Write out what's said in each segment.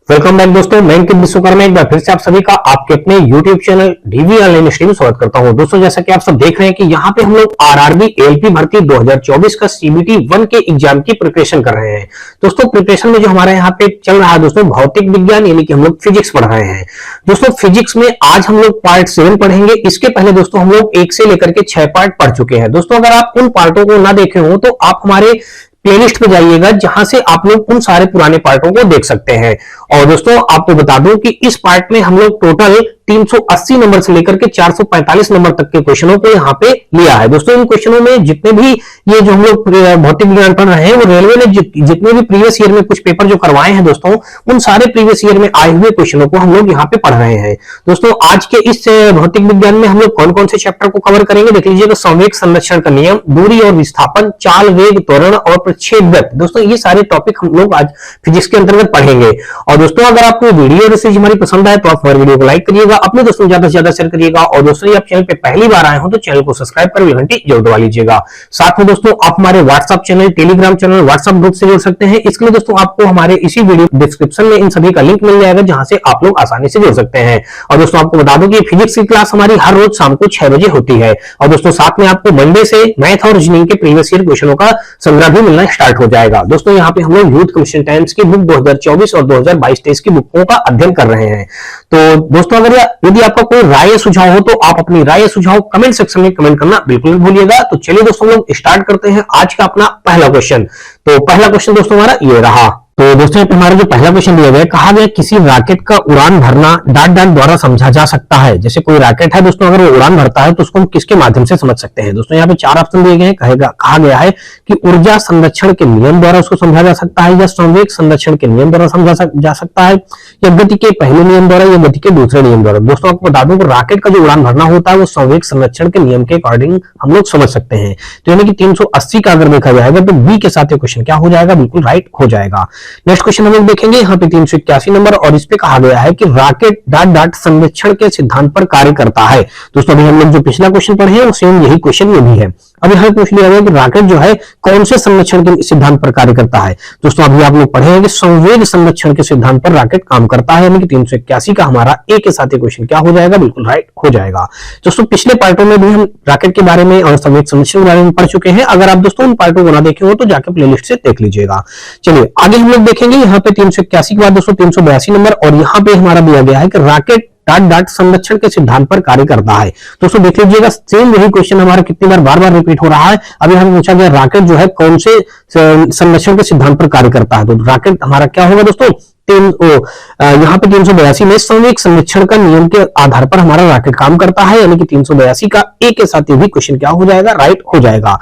Welcome back दोस्तों, मैं अंकित विश्वकर्मा एक बार फिर से आप सभी का आपके अपने YouTube channel DV online study में स्वागत करता हूं। दोस्तों, जैसा कि आप सब देख रहे हैं कि यहाँ पे हम लोग आरआरबी एएलपी भर्ती 2024 का सीबीटी 1 के एग्जाम की प्रिपरेशन कर रहे हैं। दोस्तों, प्रिपरेशन में जो हमारे यहाँ पे चल रहा है दोस्तों, भौतिक विज्ञान यानी कि हम लोग फिजिक्स पढ़ रहे हैं। दोस्तों, फिजिक्स में आज हम लोग पार्ट 7 पढ़ेंगे। इसके पहले दोस्तों हम लोग 1 से लेकर के 6 पार्ट पढ़ चुके हैं। दोस्तों, अगर आप उन पार्टों को ना देखे हो तो आप हमारे प्लेलिस्ट पे जाइएगा, जहां से आप लोग उन सारे पुराने पार्टों को देख सकते हैं। और दोस्तों, आपको बता दूं कि इस पार्ट में हम लोग टोटल 380 नंबर से लेकर के 445 नंबर तक के क्वेश्चनों को यहाँ पे लिया है। दोस्तों, इन क्वेश्चनों में जितने भी ये जो हम लोग भौतिक विज्ञान पढ़ रहे हैं, वो रेलवे ने जितने भी प्रीवियस ईयर में कुछ पेपर जो करवाए हैं दोस्तों, उन सारे प्रीवियस ईयर में आए हुए क्वेश्चनों को हम लोग यहाँ पे पढ़ रहे हैं। दोस्तों, आज के इस भौतिक विज्ञान में हम लोग कौन कौन से चैप्टर को कवर करेंगे देख लीजिएगा। संवेग संरक्षण का नियम, दूरी और विस्थापन, चाल, वेग, त्वरण और प्रक्षेपवृत्त। दोस्तों, ये सारे टॉपिक हम लोग आज फिजिक्स के अंतर्गत पढ़ेंगे। और दोस्तों, अगर आपको वीडियो रिसर्च हमारी पसंद आए तो आप हमारे वीडियो को लाइक करिएगा, अपने दोस्तों ज्यादा से ज्यादा शेयर करिएगा। और दोस्तों, आप चैनल पे पहली बार आए हो तो चैनल को सब्सक्राइब कर घंटी जरूर दबा लीजिएगा। साथ में दोस्तों, आप हमारे WhatsApp channel, Telegram channel, WhatsApp group से जुड़ सकते हैं। इसके लिए दोस्तों आपको हमारे इसी वीडियो डिस्क्रिप्शन में इन सभी का लिंक मिल जाएगा, जहां से आप लोग आसानी से जुड़ सकते हैं। और दोस्तों, आपको बता दूं कि फिजिक्स की क्लास हमारी हर रोज शाम को 6 बजे होती है। और दोस्तों, साथ में आपको मंडे से मैथ और रीजनिंग के प्रीवियस ईयर क्वेश्चनों का संग्रह भी मिलना स्टार्ट हो जाएगा। दोस्तों, यहाँ पे हम लोग यूथ कमीशन टाइम्स की बुक 2024 और 2022-23 की बुकों का अध्ययन कर रहे हैं। तो दोस्तों, अगर यदि आपका कोई राय सुझाव हो तो आप अपनी राय सुझाव कमेंट सेक्शन में कमेंट करना बिल्कुल नहीं भूलिएगा। तो चलिए दोस्तों, हम लोग स्टार्ट करते हैं आज का अपना पहला क्वेश्चन। तो पहला क्वेश्चन दोस्तों हमारा ये रहा। तो दोस्तों, यहाँ पे हमारा जो पहला क्वेश्चन दिया गया, कहा गया किसी रॉकेट का उड़ान भरना डॉट डॉट द्वारा समझा जा सकता है। जैसे कोई रॉकेट है दोस्तों, अगर वो उड़ान भरता है तो उसको हम किसके माध्यम से समझ सकते हैं। दोस्तों, यहाँ पे 4 ऑप्शन दिए गए हैं। कहा गया है कि ऊर्जा संरक्षण के नियम द्वारा उसको समझा जा सकता है, या संवेग संरक्षण के नियम द्वारा समझा जा सकता है, या गति के पहले नियम द्वारा, या गति के दूसरे नियम द्वारा। दोस्तों, आपको बता दूं कि रॉकेट का जो उड़ान भरना होता है वो संवेग संरक्षण के नियम के अकॉर्डिंग हम लोग समझ सकते हैं। तो यानी कि 380 का अगर देखा जाएगा तो बी के साथ ये क्वेश्चन क्या हो जाएगा, बिल्कुल राइट हो जाएगा। नेक्स्ट क्वेश्चन हम देखेंगे यहाँ पे 381 नंबर, और इस पे कहा गया है कि रॉकेट डॉट डॉट संरक्षण के सिद्धांत पर कार्य करता है। दोस्तों, अभी हम लोग जो पिछला क्वेश्चन पढ़े हैं वो सेम यही क्वेश्चन ये भी है। अब यहाँ पूछ लिया गया कि रॉकेट जो है कौन से संरक्षण के सिद्धांत पर कार्य करता है। दोस्तों, अभी आप लोग पढ़े हैं कि संवेग संरक्षण के सिद्धांत पर रॉकेट काम करता है, यानी कि 381 का हमारा ए के साथ क्वेश्चन क्या हो जाएगा, बिल्कुल राइट हो जाएगा। दोस्तों, पिछले पार्टों में भी हम रॉकेट के बारे में और संवेग संरक्षण के बारे में पढ़ चुके हैं। अगर आप दोस्तों उन पार्टों को ना देखे हो तो जाकर प्लेलिस्ट से देख लीजिएगा। चलिए आगे हम लोग देखेंगे यहाँ पे 381 के बाद दोस्तों 382 नंबर, और यहाँ पे हमारा दिया गया है कि रॉकेट डॉट डॉट संरक्षण के सिद्धांत पर कार्य करता है। दोस्तों, देख लीजिएगा, सेम यही क्वेश्चन हमारा कितनी बार बार रिपीट हो रहा है। अभी हमें पूछा गया रॉकेट जो है कौन से संरक्षण के सिद्धांत पर कार्य करता है। तो रॉकेट हमारा क्या होगा दोस्तों, यहाँ पे 382 में संवेग संरक्षण का नियम के आधार पर हमारा रॉकेट काम करता है, यानी कि 382 का ए के साथ ये भी क्वेश्चन क्या हो जाएगा, राइट हो जाएगा।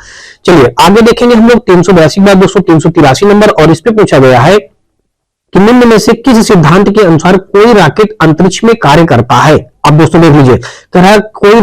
चलिए आगे देखेंगे हम लोग 382 के बाद दोस्तों 383 नंबर, और इस पे पूछा गया है कि निम्न में से किस सिद्धांत के अनुसार कोई रॉकेट अंतरिक्ष में कार्य करता है। अब दोस्तों देख लीजिए, कह रहा है कोई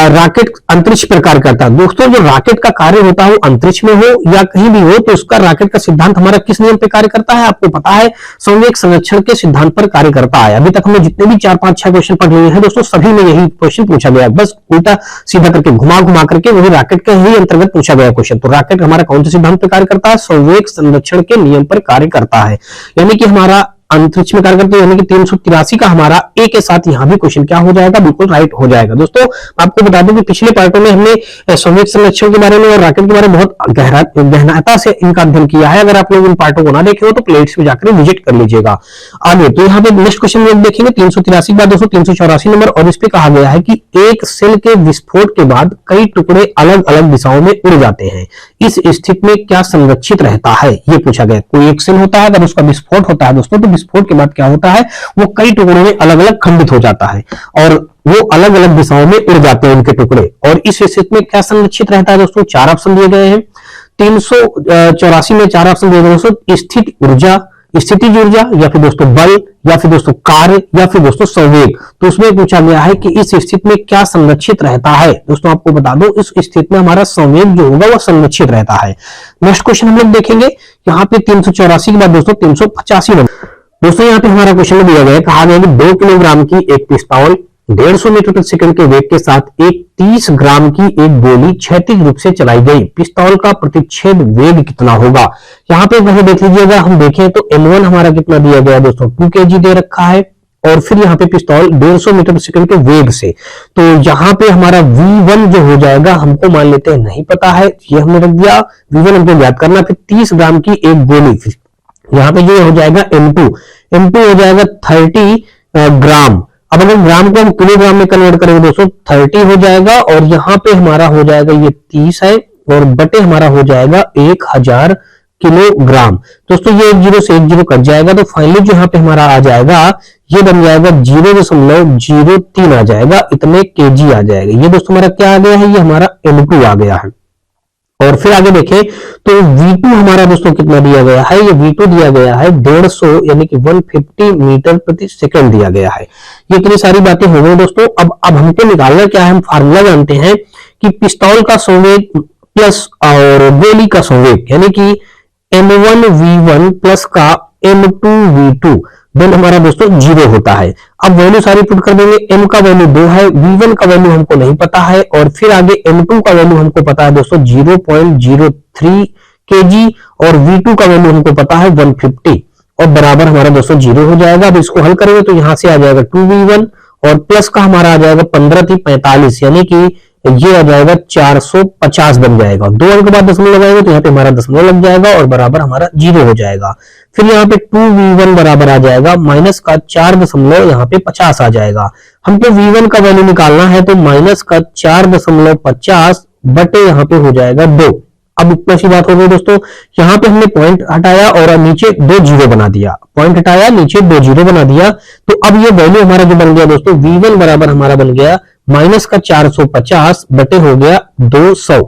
रॉकेट अंतरिक्ष पर कार्य करता है। दोस्तों, जो रॉकेट का कार्य होता है वो अंतरिक्ष में हो या कहीं भी हो, तो उसका रॉकेट का सिद्धांत हमारा किस नियम पे कार्य करता है, आपको पता है, संवेग संरक्षण के सिद्धांत पर कार्य करता है। अभी तक हमने जितने भी 4, 5, 6 क्वेश्चन पढ़ लिए हैं दोस्तों, सभी में यही क्वेश्चन पूछा गया, बस उल्टा सीधा करके घुमा करके वही रॉकेट के ही अंतर्गत पूछा गया क्वेश्चन। तो रॉकेट हमारा कौन से सिद्धांत पर कार्य करता है, संवेग संरक्षण के नियम पर कार्य करता है, यानी कि हमारा अंतरिक्ष में कार्य करते हैं। यानी कि 383 का हमारा ए के साथ यहां भी क्वेश्चन क्या हो जाएगा, बिल्कुल राइट हो जाएगा। दोस्तों, आपको बता दूं कि पिछले पार्टों में हमने संवेग संरक्षण के बारे में और रॉकेट के बारे में बहुत गहनता से इनका अध्ययन किया है। अगर आप लोग इन पार्टों को ना देखे हो तो प्लेलिस्ट में जाकर विजिट कर लीजिएगा। आगे तो यहाँ पे नेक्स्ट क्वेश्चन लोग देखेंगे 383 के बाद दोस्तों 384 नंबर, और इस पे कहा गया है कि एक सेल के विस्फोट के बाद कई टुकड़े अलग अलग दिशाओं में उड़ जाते हैं। इस स्थिति में क्या संरक्षित रहता है, ये पूछा गया। कोई एक सेल होता है, अगर उसका विस्फोट होता है दोस्तों, तो विस्फोट के बाद क्या होता है, वो कई टुकड़ों में अलग अलग खंडित हो जाता है और वो अलग अलग दिशाओं में उड़ जाते हैं उनके टुकड़े। और इस स्थिति में क्या संरक्षित रहता है दोस्तों, 4 ऑप्शन दिए गए हैं। 384 में 4 ऑप्शन दिए गए दोस्तों, स्थिति ऊर्जा, स्थितिज ऊर्जा, या फिर दोस्तों बल, या फिर दोस्तों कार्य, या फिर दोस्तों संवेग। तो उसमें पूछा गया है कि इस स्थिति में क्या संरक्षित रहता है। दोस्तों, आपको बता दो इस स्थिति में हमारा संवेग जो होगा वो संरक्षित रहता है। नेक्स्ट क्वेश्चन हम लोग देखेंगे यहाँ पे 384 के बाद दोस्तों 385 नंबर। दोस्तों, यहाँ पे हमारा क्वेश्चन दिया गया है, कहा गया कि 2 किलोग्राम की एक पिस्तौल 150 मीटर प्रति सेकंड के वेग के साथ एक 30 ग्राम की एक गोली क्षैतिज रूप से चलाई गई, पिस्तौल का प्रतिच्छेद वेग कितना होगा। यहाँ पे वैसे देख लीजिए, अगर हम देखें तो M1 हमारा कितना दिया गया दोस्तों, 2 kg दे रखा है, और फिर यहाँ पे पिस्तौल 150 मीटर प्रति सेकंड के वेग से, तो यहाँ पे हमारा V1 जो हो जाएगा, हमको मान लेते हैं नहीं पता है, ये हमने रख दिया, V1 हमको याद करना। फिर 30 ग्राम की एक गोली, यहाँ पे जो हो जाएगा M2 हो जाएगा 30 ग्राम। अब अगर ग्राम को हम किलोग्राम में कन्वर्ट करेंगे दोस्तों, 30 हो जाएगा, और यहाँ पे हमारा हो जाएगा ये 30 है, और बटे हमारा हो जाएगा 1000 किलोग्राम। दोस्तों ये 1 0 से 1 0 कट जाएगा, तो फाइनली जो यहाँ पे हमारा आ जाएगा, ये बन जाएगा 0.03 आ जाएगा, इतने केजी आ जाएगा। ये दोस्तों हमारा क्या आ गया है, ये हमारा M2 आ गया है। और फिर आगे देखें तो V2 हमारा दोस्तों कितना दिया गया है, ये V2 दिया गया है 150 यानी कि 150 मीटर प्रति सेकंड दिया गया है। ये इतनी सारी बातें हो गई दोस्तों। अब हमको निकालना क्या है, हम फार्मूला जानते हैं कि पिस्तौल का संवेग प्लस और गोली का संवेग, यानी कि M1 V1 प्लस का M2 V2 देन हमारा दोस्तों 0 होता है। अब वैल्यू सारी पुट कर देंगे, M का वैल्यू 2 है, V1 का वैल्यू हमको नहीं पता है, और फिर आगे M2 का वैल्यू हमको पता है दोस्तों 0.03 kg, और V2 का वैल्यू हमको पता है 150, और बराबर हमारा दोस्तों 0 हो जाएगा। अब इसको हल करेंगे तो यहां से आ जाएगा 2V1, और प्लस का हमारा आ जाएगा 15 थी 45, यानी कि ये आ जाएगा 450 बन जाएगा। 2 अंक के बाद दशमलव लगाएंगे तो यहाँ पे हमारा दशमलव लग जाएगा, और बराबर हमारा 0 हो जाएगा। फिर यहाँ पे 2V1 बराबर आ जाएगा माइनस का 4 यहाँ पे 50 आ जाएगा। हमको V1 का वैल्यू निकालना है, तो माइनस का 4.50 बटे यहाँ पे हो जाएगा 2। अब इतना सी बात हो गई दोस्तों, यहाँ पे हमने पॉइंट हटाया और नीचे 2 0 बना दिया, पॉइंट हटाया नीचे 2 0 बना दिया, तो अब ये वैल्यू हमारा जो बन गया दोस्तों, V1 बराबर हमारा बन गया माइनस का 450 बटे हो गया 200।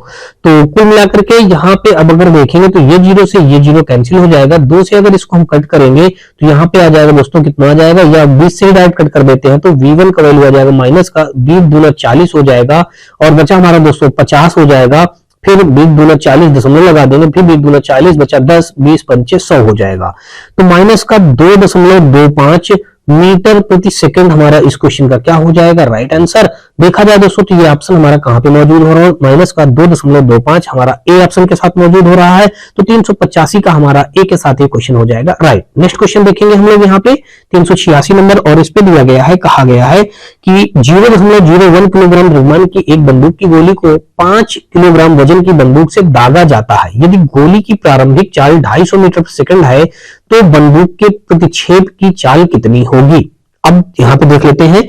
तो कुल मिलाकर के यहाँ पे अब अगर देखेंगे तो ये 0 से ये 0 कैंसिल हो जाएगा, 2 से अगर इसको हम कट करेंगे तो यहाँ पे आ जाएगा दोस्तों कितना आ जाएगा, या 20 से डायरेक्ट कट कर देते हैं तो V1 का वैल्यू आ जाएगा माइनस का 20 दूना 40 हो जाएगा, और बचा हमारा दोस्तों 50 हो जाएगा। फिर 20 दूना 40 दशमलव लगा देंगे, फिर 20 दूना 40 बचा 10, 20 पंचे 100 हो जाएगा। तो माइनस का 2.25 मीटर प्रति सेकंड हमारा इस क्वेश्चन का क्या हो जाएगा, राइट आंसर। देखा जाए दोस्तों तो ये ऑप्शन हमारा कहां पे मौजूद हो रहा है, माइनस का 2.25 हमारा ए ऑप्शन के साथ मौजूद हो रहा है, तो 385 का हमारा ए के साथ ये क्वेश्चन हो जाएगा, राइट। नेक्स्ट क्वेश्चन देखेंगे हम लोग यहाँ पे 386 नंबर, और इस पे दिया गया है, कहा गया है कि 0.01 किलोग्राम द्रव्यमान की एक बंदूक की गोली को 5 किलोग्राम वजन की बंदूक से दागा जाता है। यदि गोली की प्रारंभिक चाल 250 मीटर प्रति सेकंड है, तो बंदूक के प्रतिच्छेद की चाल कितनी होगी। अब यहां पे देख लेते हैं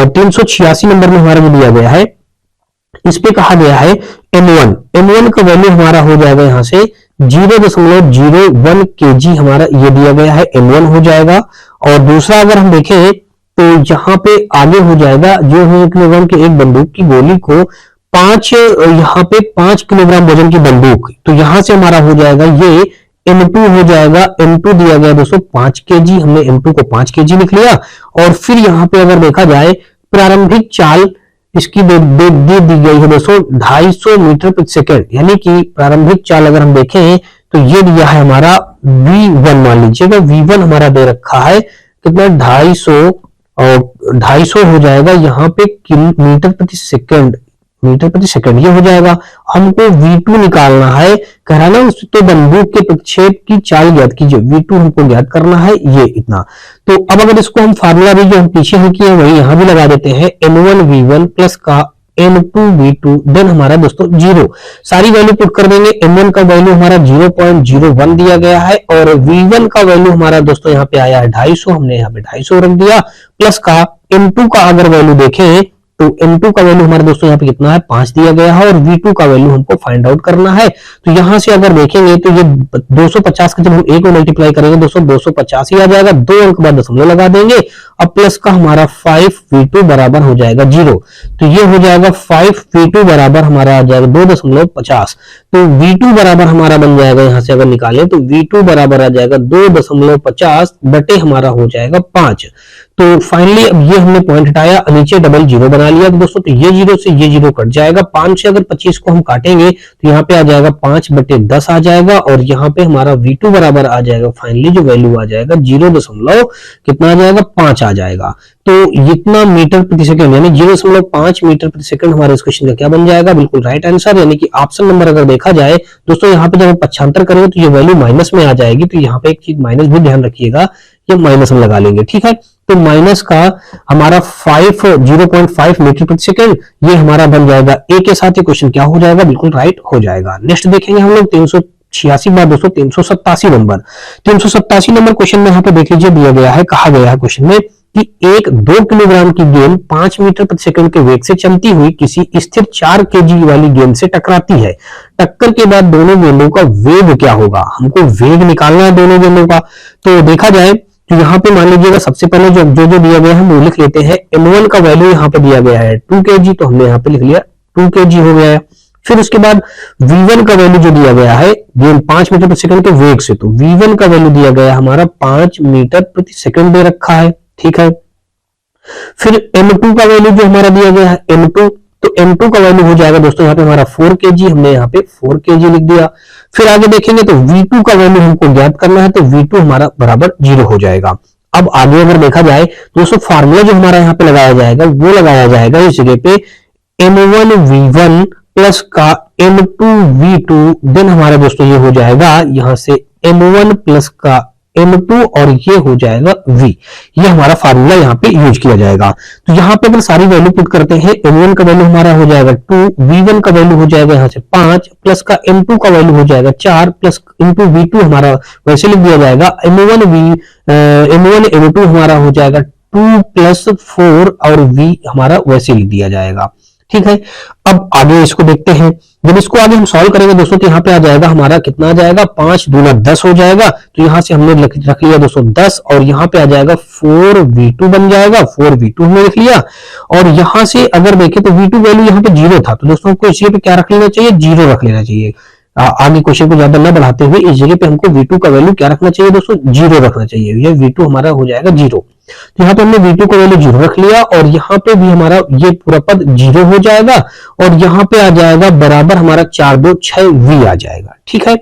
386 नंबर में हमारा जो दिया गया है, इस पे कहा गया है M1 का वैल्यू हमारा हो जाएगा यहाँ से 0.01 kg हमारा ये दिया गया है, M1 हो जाएगा। और दूसरा अगर हम देखें तो यहाँ पे आगे हो जाएगा जो है किलोग्राम की एक बंदूक की गोली को यहाँ पे 5 किलोग्राम वजन की बंदूक, तो यहां से हमारा हो जाएगा ये M2 हो जाएगा। M2 दिया गया दोस्तों 5 kg, हमने M2 को 5 kg लिख लिया। और फिर यहाँ पे अगर देखा जाए प्रारंभिक चाल इसकी दी गई है दोस्तों 250 मीटर प्रति सेकंड, यानी कि प्रारंभिक चाल अगर हम देखें तो ये दिया है हमारा V1, मान लीजिएगा V1 हमारा दे रखा है कितना 250 और 250 हो जाएगा यहाँ पे मीटर प्रति सेकंड ये हो जाएगा। हमको V2 निकालना है, कह रहा ना उस तो बंदूक के प्रतिच्छेद की चाल ज्ञात कीजिए, V2 हमको ज्ञात करना है ये इतना। तो अब अगर इसको हम फार्मूला भी जो हम पीछे हम किए वही यहां भी लगा देते हैं, M1 V1 प्लस का M2 V2 देन हमारा दोस्तों 0, सारी वैल्यू पुट कर देंगे। M1 का वैल्यू हमारा 0.01 दिया गया है, और V1 का वैल्यू हमारा दोस्तों यहाँ पे आया है 250, हमने यहाँ पे 250 रख दिया, प्लस का M2 का अगर वैल्यू देखें तो M2 का वैल्यू हमारे दोस्तों यहाँ पे कितना है 5 दिया गया है, और V2 का वैल्यू हमको फाइंड आउट करना है। तो यहां से अगर देखेंगे तो ये 250 का जब हम एक को मल्टीप्लाई करेंगे दोस्तों 250 ही आ जाएगा, 2 अंक बाद दशमलव लगा देंगे, अब प्लस का हमारा 5V2 बराबर हो जाएगा 0, तो ये हो जाएगा 5V2 बराबर हमारा आ जाएगा 2.50। तो V2 बराबर हमारा बन जाएगा, यहां से अगर निकालें तो V2 बराबर आ जाएगा 2.50 बटे हमारा हो जाएगा 5। तो फाइनली अब ये हमने पॉइंट हटाया, नीचे डबल 0 बना लिया दोस्तों, तो ये 0 से ये 0 कट जाएगा। 5 से अगर 25 को हम काटेंगे तो यहाँ पे आ जाएगा 5 बटे 10 आ जाएगा, और यहाँ पे हमारा V2 बराबर आ जाएगा फाइनली जो वैल्यू आ जाएगा 0 कितना आ जाएगा 5 आ जाएगा। तो इतना मीटर प्रति सेकंड यानी 0.5 मीटर प्रति सेकंड हमारे इस क्वेश्चन का क्या बन जाएगा, बिल्कुल राइट आंसर। यानी कि ऑप्शन नंबर अगर देखा जाए दोस्तों, यहाँ पे जब हम पक्षांतर करेंगे तो ये वैल्यू माइनस में आ जाएगी, तो यहाँ पे एक चीज माइनस भी ध्यान रखिएगा, ये माइनस में लगा लेंगे, ठीक है। तो माइनस का हमारा 0.5 मीटर प्रति सेकंड ये हमारा बन जाएगा ए के साथ, ये क्वेश्चन क्या हो जाएगा, बिल्कुल राइट हो जाएगा। नेक्स्ट देखेंगे हम लोग 386 बार दोस्तों 387 नंबर। 387 नंबर क्वेश्चन में यहाँ पे देख लीजिए दिया गया है, कहा गया है क्वेश्चन में कि एक 2 किलोग्राम की गेंद 5 मीटर प्रति सेकंड के वेग से चलती हुई किसी स्थिर 4 केजी वाली गेंद से टकराती है। टक्कर के बाद दोनों गेंदों का वेग क्या होगा, हमको वेग निकालना है दोनों गेंदों का। तो देखा जाए तो यहाँ पे मान लीजिएगा सबसे पहले जो दिया गया है हम वो लिख लेते हैं। M1 का वैल्यू यहाँ पे दिया गया है 2 kg, तो हमने यहाँ पे लिख लिया 2 kg हो गया है। फिर उसके बाद V1 का वैल्यू जो दिया गया है गेंद 5 मीटर प्रति सेकंड के वेग से, तो V1 का वैल्यू दिया गया है हमारा 5 मीटर प्रति सेकंड दे रखा है, ठीक है। फिर M2 का वैल्यू जो हमारा दिया गया है M2, तो M2 का वैल्यू हो जाएगा दोस्तों यहाँ पे हमारा 4 kg, हमने यहाँ पे 4 kg लिख दिया। फिर आगे देखेंगे तो V2 का वैल्यू हमको ज्ञात करना है, तो V2 हमारा बराबर 0 हो जाएगा। अब आगे अगर देखा जाए दोस्तों, फार्मूला जो हमारा यहाँ पे लगाया जाएगा वो लगाया जाएगा इस जगह पे M1V1 प्लस का M2V2, देन हमारा दोस्तों ये हो जाएगा यहाँ से M1 प्लस का M2 और ये हो जाएगा V। ये हमारा फार्मूला यहाँ पे यूज किया जाएगा। तो यहाँ पे अगर सारी वैल्यू पुट करते हैं, M1 का वैल्यू हमारा हो जाएगा 2, V1 का वैल्यू हो जाएगा यहाँ से 5, प्लस का M2 का वैल्यू हो जाएगा 4, प्लस इंटू V2 हमारा वैसे लिख दिया जाएगा M1 M2 हमारा हो जाएगा 2 प्लस 4 और V हमारा वैसे लिख दिया जाएगा, ठीक है। अब आगे इसको देखते हैं। जब इसको आगे हम सॉल्व करेंगे दोस्तों तो यहाँ पे आ जाएगा हमारा कितना आ जाएगा, 5 दूना 10 हो जाएगा। तो यहाँ से हमने रख लिया दोस्तों 10, और यहाँ पे आ जाएगा 4V2 बन जाएगा, 4V2 हमने लिख लिया। और यहाँ से अगर देखें तो V2 वैल्यू यहाँ पे 0 था, तो दोस्तों हमको इसी पे क्या रख लेना चाहिए, 0 रख लेना चाहिए। आगे क्वेश्चन को ज्यादा न बढ़ाते हुए इस जगह पे हमको V2 का वैल्यू क्या रखना चाहिए दोस्तों, 0 रखना चाहिए। ये V2 हमारा हो जाएगा 0। तो यहाँ पे हमने V2 का वैल्यू 0 रख लिया, और यहाँ पे भी हमारा ये पूरा पद 0 हो जाएगा, और यहाँ पे आ जाएगा बराबर हमारा 4 2 6V आ जाएगा, ठीक है।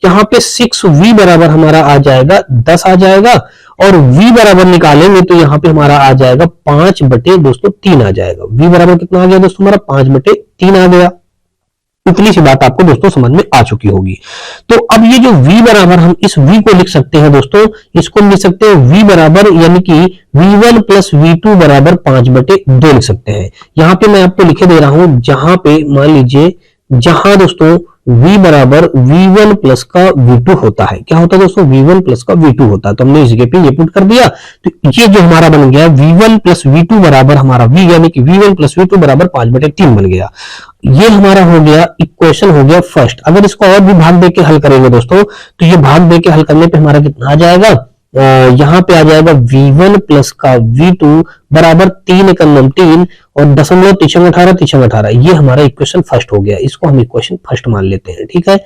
यहाँ पे 6V बराबर हमारा आ जाएगा 10 आ जाएगा, और V बराबर निकालेंगे तो यहाँ पे हमारा आ जाएगा 5 बटे दोस्तों 3 आ जाएगा। V बराबर कितना आ गया दोस्तों हमारा 5 बटे 3 आ गया। इतनी सी बात आपको दोस्तों समझ में आ चुकी होगी। तो अब ये जो V बराबर, हम इस V को लिख सकते हैं दोस्तों, इसको लिख सकते हैं V बराबर यानी कि V1 प्लस V2 बराबर 5 बटे 2 लिख सकते हैं। यहाँ पे मैं आपको लिखे दे रहा हूं, जहां पे मान लीजिए जहां दोस्तों V बराबर V1 प्लस का V2 होता है, क्या होता है दोस्तों, V1 प्लस का V2 होता है। तो हमने इस जगह पे ये पुट कर दिया, तो ये जो हमारा बन गया V1 प्लस V2 बराबर हमारा V यानी कि V1 प्लस V2 बराबर 5 बटे 3 बन गया। ये हमारा हो गया इक्वेशन हो गया फर्स्ट। अगर इसको और भी भाग दे के हल करेंगे दोस्तों, तो ये भाग दे के हल करने पे हमारा कितना आ जाएगा, यहाँ पे आ जाएगा V1 प्लस का V2 बराबर 3 एकम 3 और दशमलव 18 ये हमारा इक्वेशन फर्स्ट हो गया। इसको हम इक्वेशन फर्स्ट मान लेते हैं, ठीक है।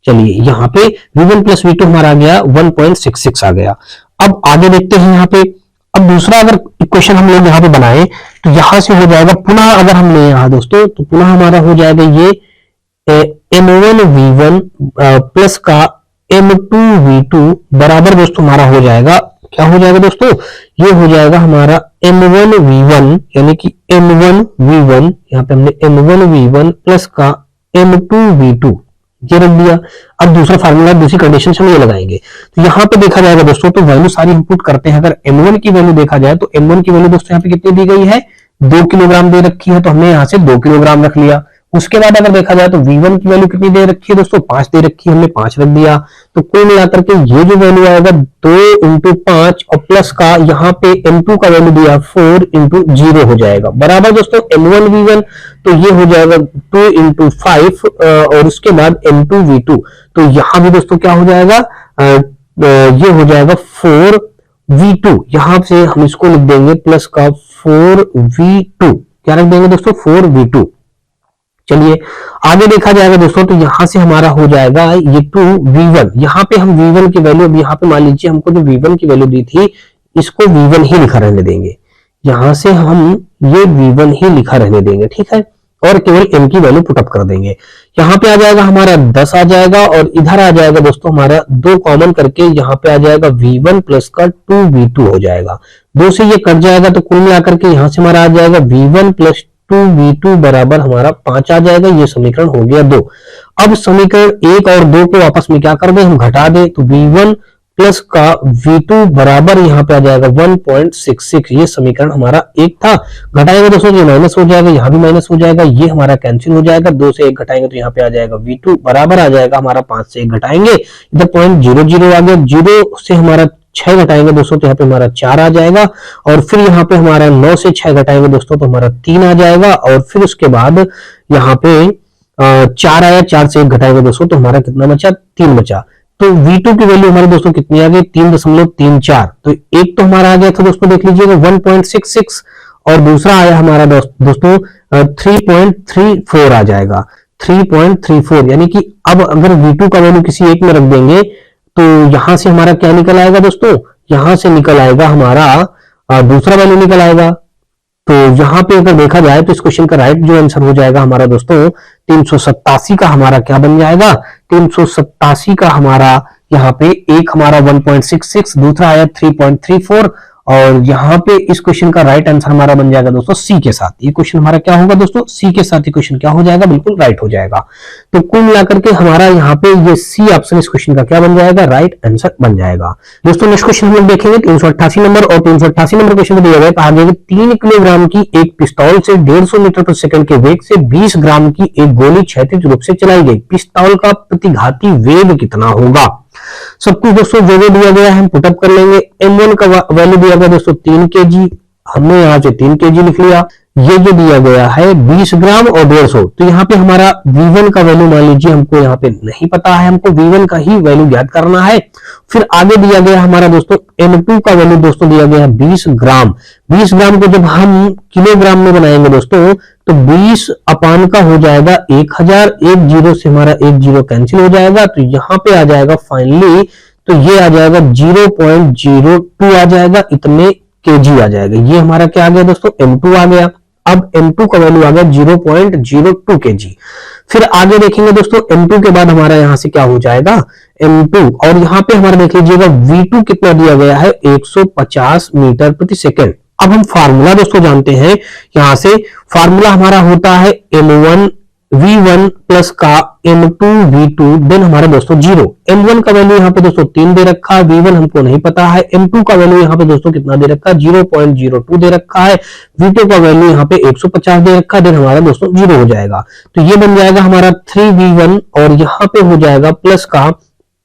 चलिए यहाँ पे V1 प्लस V2 हमारा आ गया 1.66 आ गया। अब आगे देखते हैं यहाँ पे। अब दूसरा अगर इक्वेशन हम लोग यहाँ पे बनाए तो यहाँ से हो जाएगा पुनः, अगर हमने यहाँ दोस्तों तो पुनः हमारा हो जाएगा ये M1V1 प्लस का M2V2 बराबर दोस्तों हमारा हो जाएगा, क्या हो जाएगा दोस्तों, ये हो जाएगा हमारा M1V1 यानी कि M1V1, यहाँ पे हमने M1V1 प्लस का M2V2 ये रख दिया। अब दूसरा फार्मूला दूसरी कंडीशन से हम ये लगाएंगे। तो यहाँ पे देखा जाएगा दोस्तों, तो वैल्यू सारी इनपुट करते हैं। अगर M1 की वैल्यू देखा जाए तो M1 की वैल्यू दोस्तों यहाँ पे कितनी दी गई है, 2 किलोग्राम दे रखी है, तो हमने यहाँ से 2 किलोग्राम रख लिया। उसके बाद अगर देखा जाए तो V1 की वैल्यू कितनी दे रखी है दोस्तों, 5 दे रखी है, हमने 5 रख दिया। तो कुल मिलाकर के ये जो वैल्यू आएगा 2 इंटू 5 और प्लस का यहाँ पे M2 का वैल्यू दिया 4 इंटू 0 हो जाएगा बराबर दोस्तों M1V1, तो ये हो जाएगा 2 इंटू 5 और उसके बाद M2V2, तो यहाँ भी दोस्तों क्या हो जाएगा, ये हो जाएगा 4V2, यहां से हम इसको लिख देंगे प्लस का 4V2, क्या रख देंगे दोस्तों 4V2। चलिए आगे देखा जाएगा दोस्तों, तो यहां से हमारा हो जाएगा ये 2V1, यहाँ पे हम V1 की वैल्यू, अब यहाँ पे मान लीजिए हमको जो V1 की वैल्यू दी थी इसको V1 ही लिखा रहने देंगे, यहां से हम ये V1 ही लिखा रहने देंगे, ठीक है, और केवल M की वैल्यू पुटअप कर देंगे। यहाँ पे आ जाएगा हमारा 10 आ जाएगा और इधर आ जाएगा दोस्तों हमारा 2 कॉमन करके यहाँ पे आ जाएगा V1 प्लस का 2V2 हो जाएगा। 2 से ये कट जाएगा तो कुल मिलाकर के यहाँ से हमारा आ जाएगा V1 प्लस 2V2 बराबर हमारा 5 आ जाएगा। ये समीकरण हो गया 2। अब समीकरण 1 और 2 को आपस में क्या कर दे, हम घटा दे, तो V1 प्लस का V2 बराबर यहाँ पे आ जाएगा 1.66। ये समीकरण हमारा 1 था। घटाएंगे दोस्तों ये माइनस हो जाएगा, यहाँ भी माइनस हो जाएगा, ये हमारा कैंसिल हो जाएगा। 2 से 1 घटाएंगे तो यहाँ पे आ जाएगा V2 बराबर आ जाएगा हमारा 5 से 1 घटाएंगे, इधर 0.00 आ गया। 0 से हमारा 6 घटाएंगे दोस्तों तो यहाँ पे हमारा 4 आ जाएगा और फिर यहाँ पे हमारा 9 से 6 घटाएंगे दोस्तों तो हमारा 3 आ जाएगा और फिर उसके बाद यहाँ पे 4 आया, 4 से 1 घटाएंगे दोस्तों तो हमारा कितना बचा, 3 बचा। तो V2 की वैल्यू हमारे दोस्तों कितनी आ गई, 3.34। तो एक तो हमारा आ गया था दोस्तों, देख लीजिएगा 1.66 और दूसरा आया हमारा दोस्तों 3.34 आ जाएगा, 3.34। यानी कि अब अगर V2 का वैल्यू किसी एक में रख देंगे तो यहां से हमारा क्या निकल आएगा दोस्तों, यहां से निकल आएगा हमारा दूसरा वैल्यू निकल आएगा। तो यहाँ पे अगर देखा जाए तो इस क्वेश्चन का राइट जो आंसर हो जाएगा हमारा दोस्तों 387 का हमारा क्या बन जाएगा, 387 का हमारा यहाँ पे एक हमारा 1.66, दूसरा आया 3.34 और यहाँ पे इस क्वेश्चन का राइट आंसर हमारा बन जाएगा दोस्तों सी के साथ। ये क्वेश्चन हमारा क्या होगा दोस्तों, सी के साथ ये क्वेश्चन क्या हो जाएगा, बिल्कुल राइट हो जाएगा। तो कुल मिलाकर के हमारा यहाँ पे ये सी ऑप्शन इस क्वेश्चन का क्या बन जाएगा, राइट आंसर बन जाएगा। दोस्तों नेक्स्ट क्वेश्चन हम लोग देखेंगे 388 नंबर और 388 नंबर क्वेश्चन दिया गया कहा गया 3 किलोग्राम की एक पिस्तौल से 150 मीटर प्रति सेकंड के वेग से 20 ग्राम की एक गोली क्षैतिज रूप से चलाई गई, पिस्तौल का प्रतिघाती वेग कितना होगा। सब कुछ दोस्तों जो भी दिया गया है हम पुटअप कर लेंगे। M1 का वैल्यू दिया गया दोस्तों 3 kg, हमने यहाँ से 3 kg लिख लिया। ये जो दिया गया है 20 ग्राम और 150, तो यहाँ पे हमारा V1 का वैल्यू मान लीजिए हमको यहाँ पे नहीं पता है, हमको V1 का ही वैल्यू ज्ञात करना है। फिर आगे दिया गया हमारा दोस्तों M2 का वैल्यू दोस्तों दिया गया है 20 ग्राम। 20 ग्राम को जब हम किलोग्राम में बनाएंगे दोस्तों तो 20 अपान का हो जाएगा 1000, एक जीरो से हमारा एक जीरो कैंसिल हो जाएगा, तो यहाँ पे आ जाएगा फाइनली, तो ये आ जाएगा 0.02 आ जाएगा, इतने केजी आ जाएगा। ये हमारा क्या आ गया दोस्तों, M2 आ गया। अब M2 का वैल्यू आ गया 0.02 kg। फिर आगे देखेंगे दोस्तों M2 के बाद हमारा यहां से क्या हो जाएगा M2, और यहाँ पे हमारा देख लीजिएगा V2 कितना दिया गया है 150 मीटर प्रति सेकेंड। अब हम फार्मूला दोस्तों जानते हैं, यहां से फार्मूला हमारा होता है M1 V1 प्लस का M2 V2 देन हमारा दोस्तों 0। M1 का वैल्यू यहाँ पे दोस्तों 3 दे रखा है, V1 हमको नहीं पता है, M2 का वैल्यू यहाँ पे दोस्तों कितना दे रखा है 0.02 दे रखा है, V2 का वैल्यू यहाँ पे 150 दे रखा है, देन हमारा दोस्तों 0 हो जाएगा। तो ये बन जाएगा हमारा 3V1 और यहाँ पे हो जाएगा प्लस का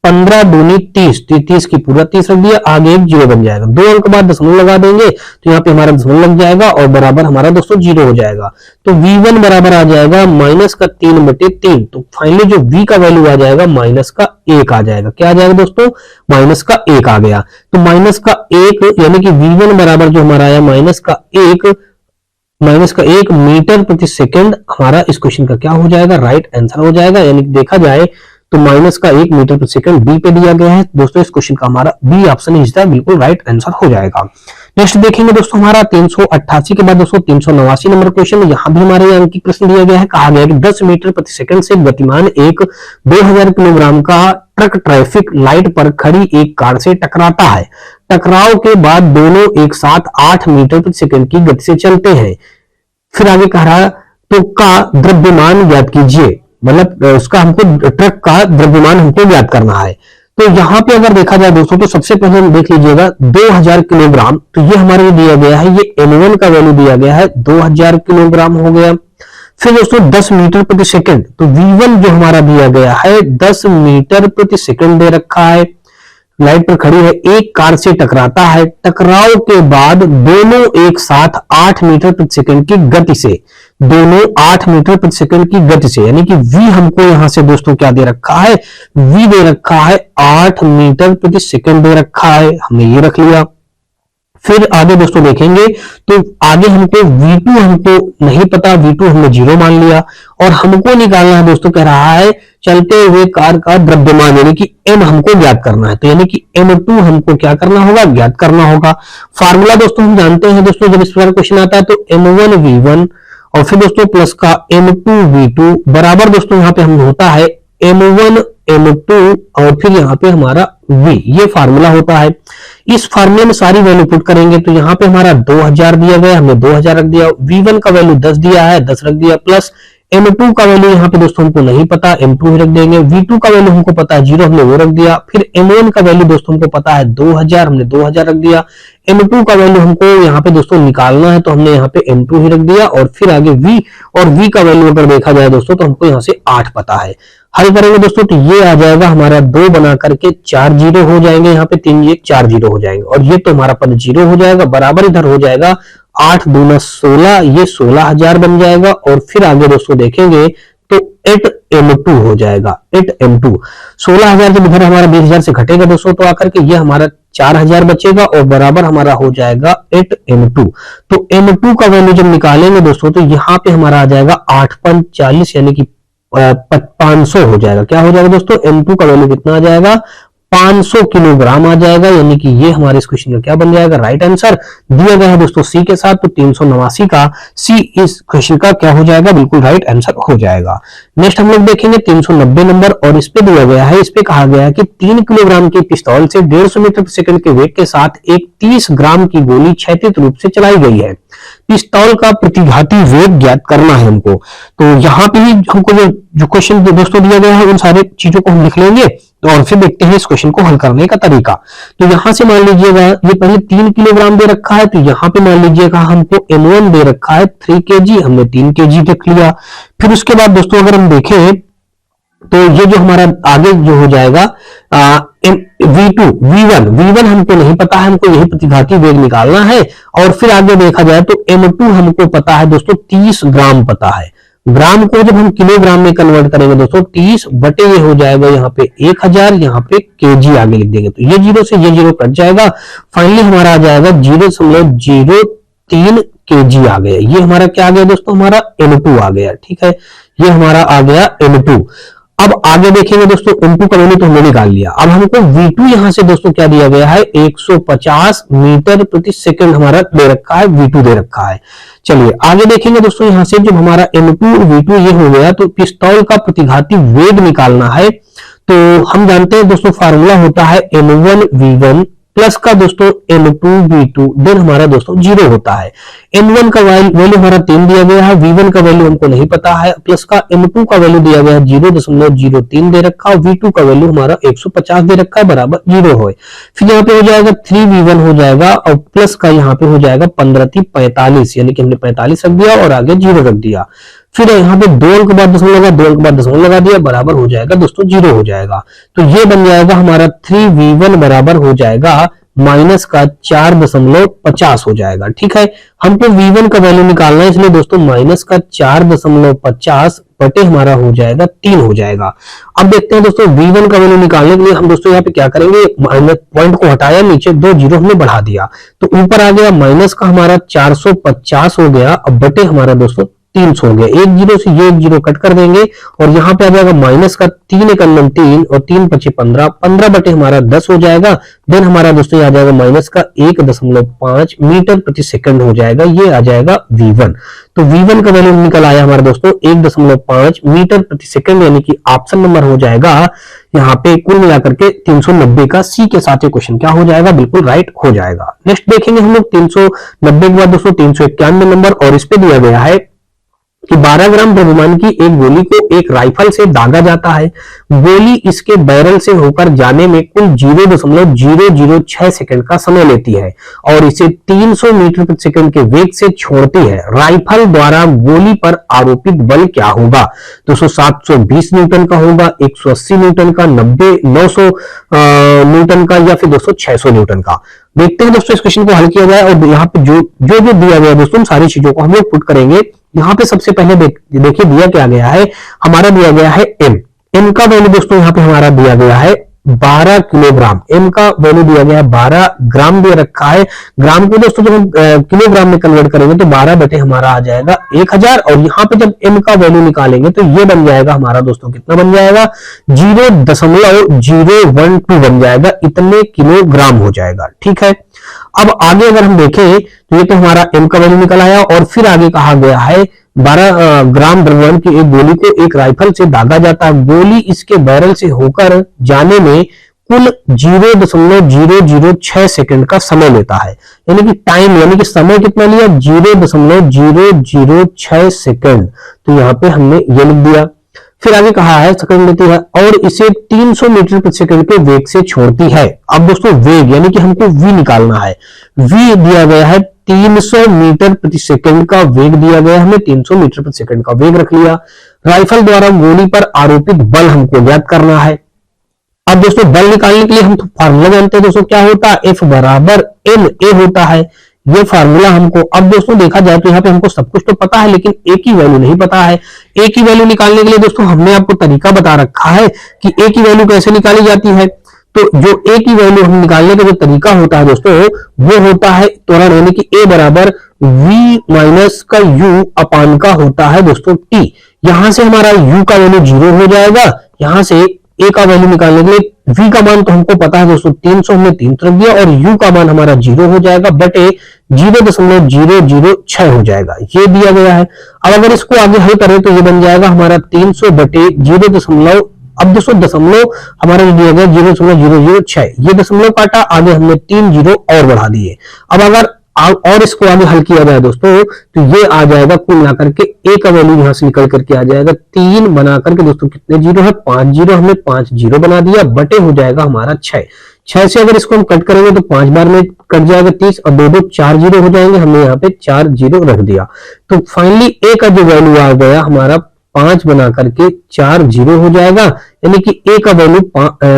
15 दूनी 30, तो 30 की पूरा 30 रख दिया, आगे एक जीरो बन जाएगा। 2 अंक बाद दशमलव लगा देंगे तो यहाँ पे हमारा दशमलव लग जाएगा और बराबर हमारा दोस्तों 0 हो जाएगा। तो V1 बराबर आ जाएगा माइनस का 3/3। तो फाइनली जो V का वैल्यू आ जाएगा माइनस का 1 आ जाएगा। क्या आ जाएगा दोस्तों, माइनस का 1 आ गया। तो माइनस का 1 यानी कि V1 बराबर जो हमारा आया माइनस का 1 मीटर प्रति सेकंड हमारा इस क्वेश्चन का क्या हो जाएगा, राइट आंसर हो जाएगा। यानी कि देखा जाए तो माइनस का 1 मीटर प्रति सेकंड बी पे दिया गया है दोस्तों, इस क्वेश्चन का हमारा बी ऑप्शन इज द बिल्कुल राइट आंसर हो जाएगा। नेक्स्ट देखेंगे दोस्तों हमारा 388 के बाद दोस्तों 389 नंबर क्वेश्चन, यहाँ भी हमारे अंक की प्रश्न दिया गया है। कहा गया है कि 10 मीटर प्रति सेकंड से गतिमान एक 2000 किलोग्राम का ट्रक ट्रैफिक लाइट पर खड़ी एक कार से टकराता है। टकराव के बाद दोनों एक साथ 8 मीटर प्रति सेकंड की गति से चलते हैं। फिर आगे कह रहा तो का द्रव्यमान ज्ञात कीजिए, मतलब उसका हमको ट्रक का द्रव्यमान हमको ज्ञात करना है। तो यहाँ पे अगर देखा जाए दोस्तों तो सबसे पहले हम देख लीजिएगा 2000 किलोग्राम, तो ये हमारे दिया गया है, ये M1 का वैल्यू दिया गया है 2000 किलोग्राम हो गया। फिर दोस्तों 10 मीटर प्रति सेकंड, तो V1 जो हमारा दिया गया है 10 मीटर प्रति सेकंड दे रखा है, लाइट पर खड़ी है, एक कार से टकराता है। टकराव के बाद दोनों एक साथ 8 मीटर प्रति सेकंड की गति से, दोनों 8 मीटर प्रति सेकंड की गति से, यानी कि V हमको यहां से दोस्तों क्या दे रखा है, V दे रखा है 8 मीटर प्रति सेकंड दे रखा है, हमने ये रख लिया। फिर आगे दोस्तों देखेंगे तो आगे हमको V2 हमको नहीं पता, V2 हमने 0 मान लिया और हमको निकालना है दोस्तों, कह रहा है चलते हुए कार का द्रव्यमान यानी कि M हमको ज्ञात करना है। तो यानी कि M2 हमको क्या करना होगा, ज्ञात करना होगा। फार्मूला दोस्तों हम जानते हैं दोस्तों, जब इस प्रकार क्वेश्चन आता है तो M1 V1 और फिर दोस्तों प्लस का M2V2 बराबर दोस्तों यहाँ पे हम होता है M1 M2 और फिर यहाँ पे हमारा V, ये फार्मूला होता है। इस फार्मूले में सारी वैल्यू पुट करेंगे तो यहाँ पे हमारा 2000 दिया गया, हमने 2000 रख दिया, V1 का वैल्यू 10 दिया है, 10 रख दिया, प्लस M2 का वैल्यू यहाँ पे दोस्तों हमको नहीं पता, M2 ही रख देंगे, V2 का वैल्यू हमको पता है 0, हमने वो रख दिया, फिर M1 का वैल्यू दोस्तों हमको पता है 2000, हमने 2000 रख दिया, M2 का वैल्यू हमको यहाँ पे दोस्तों निकालना है तो हमने यहाँ पे M2 ही रख दिया, और फिर आगे V, और V का वैल्यू अगर देखा जाए दोस्तों तो हमको यहाँ से 8 पता है। हल करेंगे दोस्तों तो ये आ जाएगा हमारा 2 बना करके 4 जीरो हो जाएंगे, यहाँ पे 3 1 4 जीरो हो जाएंगे, और ये तो हमारा पद जीरो हो जाएगा, बराबर इधर हो जाएगा 8 दूना 16, ये 16,000 बन जाएगा, और फिर आगे दोस्तों देखेंगे तो 8M2 हो जाएगा, 8M2। 16,000 जब इधर हमारा 20,000 से घटेगा दोस्तों तो आकर के ये हमारा 4,000 बचेगा, और बराबर हमारा हो जाएगा 8M2। तो M2 का वैल्यू जब निकालेंगे दोस्तों तो यहाँ पे हमारा आ जाएगा 8 5 40, यानी कि 500 हो जाएगा। क्या हो जाएगा दोस्तों, M2 का वैल्यू कितना आ जाएगा, 500 किलोग्राम आ जाएगा, यानी कि ये हमारे इस क्वेश्चन का क्या बन जाएगा, राइट आंसर दिया गया है दोस्तों सी के साथ, तो 389 का सी इस क्वेश्चन का क्या हो जाएगा, बिल्कुल राइट आंसर हो जाएगा। नेक्स्ट हम लोग देखेंगे 390 नंबर, और इस पे दिया गया है, इस पे कहा गया है कि 3 किलोग्राम के पिस्तौल से 150 मीटर प्रति सेकंड के वेग के साथ एक 30 ग्राम की गोली क्षैतिज रूप से चलाई गई है। पिस्तौल का प्रतिघाती वेग ज्ञात करना है हमको। तो यहाँ पे ही हमको जो क्वेश्चन दोस्तों दिया गया है उन सारे चीजों को हम लिख लेंगे, तो और फिर देखते हैं इस क्वेश्चन को हल करने का तरीका। तो यहां से मान लीजिएगा ये पहले 3 किलोग्राम दे रखा है, तो यहाँ पे मान लीजिएगा हमको M1 दे रखा है 3 kg, हमने 3 kg लिख लिया। फिर उसके बाद दोस्तों अगर हम देखें तो ये जो हमारा आगे जो हो जाएगा V2 V1 हमको नहीं पता है, हमको यही प्रतिघाती वेग निकालना है। और फिर आगे देखा जाए तो M2 हमको पता है दोस्तों 30 ग्राम पता है। ग्राम को जब हम किलोग्राम में कन्वर्ट करेंगे दोस्तों 30 बटे ये हो जाएगा यहाँ पे 1000, यहाँ पे केजी आगे लिख देंगे, तो ये जीरो से ये जीरो कट जाएगा, फाइनली हमारा आ जाएगा 0.03 केजी आ गया। ये हमारा क्या आ गया दोस्तों, हमारा M2 आ गया, ठीक है, ये हमारा आ गया M2। अब आगे देखेंगे दोस्तों M2 का वैल्यू तो हमने निकाल लिया, अब हमको V2 यहां से दोस्तों क्या दिया गया है, 150 मीटर प्रति सेकंड हमारा दे रखा है, V2 दे रखा है। चलिए आगे देखेंगे दोस्तों, यहां से जब हमारा M2 और V2 ये हो गया तो पिस्तौल का प्रतिघाती वेग निकालना है। तो हम जानते हैं दोस्तों फार्मूला होता है M1 V1 प्लस का दोस्तों M2 V2, देन हमारा दोस्तों जीरो होता है। M1 का वैल्यू हमारा 3 दिया गया है, V1 का वैल्यू हमको नहीं पता है, प्लस का M2 का वैल्यू दिया गया है 0.03 दे रखा है, V2 का वैल्यू हमारा 150 दे रखा है, बराबर जीरो है। फिर यहाँ पे हो जाएगा 3V1 हो जाएगा, और प्लस का यहाँ पे हो जाएगा 15×45, यानी कि हमने 45 रख दिया और आगे जीरो रख दिया। फिर यहाँ पे 2 अंक बाद दशमलव लगा, 2 अंक बाद दशमलव लगा दिया, बराबर हो जाएगा दोस्तों जीरो हो जाएगा। तो ये बन जाएगा हमारा 3V1 बराबर हो जाएगा माइनस का 4.50 हो जाएगा, ठीक है। हमको V1 का वैल्यू निकालना है, इसलिए दोस्तों माइनस का 4.50 बटे हमारा हो जाएगा 3 हो जाएगा। अब देखते हैं दोस्तों V1 का वैल्यू निकालने के लिए हम दोस्तों यहाँ पे क्या करेंगे, माइनस पॉइंट को हटाया, नीचे 2 जीरो हमने बढ़ा दिया, तो ऊपर आ गया माइनस का हमारा 450 हो गया, अब बटे हमारा दोस्तों 300 हो गया। एक जीरो से ये एक जीरो कट कर देंगे, और यहाँ पे आ जाएगा माइनस का 3 × 9 3 और 3 × 5 15, 15 बटे हमारा 10 हो जाएगा। देन हमारा दोस्तों आ जाएगा माइनस का 1.5 मीटर प्रति सेकंड हो जाएगा, ये आ जाएगा V1। तो V1 का वैल्यू निकल आया हमारा दोस्तों 1.5 मीटर प्रति सेकंड, यानी कि ऑप्शन नंबर हो जाएगा यहाँ पे कुल मिलाकर के 390 का सी के साथ ये क्वेश्चन क्या हो जाएगा, बिल्कुल राइट हो जाएगा। नेक्स्ट देखेंगे हम लोग 390 के बाद दोस्तों 391 नंबर, और इस पे दिया गया है कि 12 ग्राम द्रव्यमान की एक गोली को एक राइफल से दागा जाता है। गोली इसके बैरल से होकर जाने में कुल 0.006 सेकंड का समय लेती है और इसे 300 मीटर प्रति सेकंड के वेग से छोड़ती है। राइफल द्वारा गोली पर आरोपित बल क्या होगा? दोस्तों 720 न्यूटन का होगा, 180 न्यूटन का, 900 न्यूटन का, या फिर दोस्तों 600 न्यूटन का। देखते हैं दोस्तों इस क्वेश्चन को हल किया जाए, और यहाँ पे जो दिया गया दोस्तों सारी चीजों को हम लोग पुट करेंगे। यहाँ पे सबसे पहले देखिए दिया क्या गया है, हमारा दिया गया है एम का वैल्यू दोस्तों यहाँ पे हमारा दिया गया है 12 किलोग्राम। एम का वैल्यू दिया गया है 12 ग्राम दे रखा है। ग्राम को दोस्तों जब हम किलोग्राम में कन्वर्ट करेंगे तो 12 बटे हमारा आ जाएगा 1000, और यहाँ पे जब एम का वैल्यू निकालेंगे तो ये बन जाएगा हमारा दोस्तों कितना बन जाएगा 0.012 बन जाएगा, इतने किलोग्राम हो जाएगा, ठीक है। अब आगे अगर हम देखें तो ये तो हमारा एम का वैल्यू निकल आया, और फिर आगे कहा गया है 12 ग्राम द्रव्यमान की एक गोली को एक राइफल से दागा जाता है। गोली इसके बैरल से होकर जाने में कुल 0.006 सेकंड का समय लेता है। यानी कि टाइम, यानी कि समय कितना लिया, 0.006 सेकंड। तो यहाँ पे हमने ये लिख दिया। फिर आगे कहा है सेकंड लेती है और इसे 300 मीटर प्रति सेकंड के वेग से छोड़ती है। अब दोस्तों वेग यानी कि हमको v निकालना है। v दिया गया है 300 मीटर प्रति सेकंड का वेग दिया गया है, हमने 300 मीटर प्रति सेकंड का वेग रख लिया। राइफल द्वारा गोली पर आरोपित बल हमको ज्ञात करना है। अब दोस्तों बल निकालने के लिए हम फार्मूला जानते हैं दोस्तों, क्या होता है, F बराबर ma होता है, ये फार्मूला हमको। अब दोस्तों देखा जाए तो यहाँ पे हमको सब कुछ तो पता है लेकिन ए की वैल्यू नहीं पता है। ए की वैल्यू निकालने के लिए दोस्तों हमने आपको तरीका बता रखा है कि ए की वैल्यू कैसे निकाली जाती है। तो जो ए की वैल्यू हम निकालने का जो तरीका होता है दोस्तों वो होता है त्वरण, यानी कि ए बराबर v माइनस का u अपान का होता है दोस्तों t। यहां से हमारा u का वैल्यू 0 हो जाएगा। यहां से a का वैल्यू निकालने के लिए v का मान तो हमको पता है दोस्तों 300, हमने 3 रख दिया और u का मान हमारा 0 हो जाएगा बटे 0.006 हो जाएगा, ये दिया गया है। अब अगर इसको आगे हल करें तो ये बन जाएगा हमारा 300 बटे 0. अब दोस्तों दशमलव हमारा दिया गया 0.006, ये दशमलव काटा, आगे हमने 3 जीरो और बढ़ा दिए। अब अगर और इसको आगे हल किया जाए दोस्तों तो ये आ जाएगा कुल मिलाकर के ए का वैल्यू यहां से निकल करके आ जाएगा 3 बना करके दोस्तों कितने जीरो है, 5 जीरो, हमने 5 जीरो बना दिया बटे हो जाएगा हमारा 6 से अगर इसको हम कट करेंगे तो 5 बार में कट जाएगा 30 और 2 4 जीरो हो जाएंगे, हमने यहाँ पे 4 जीरो रख दिया। तो फाइनली ए का जो वैल्यू आ गया हमारा 5 बना करके 4 जीरो हो जाएगा, यानी कि ए का वैल्यू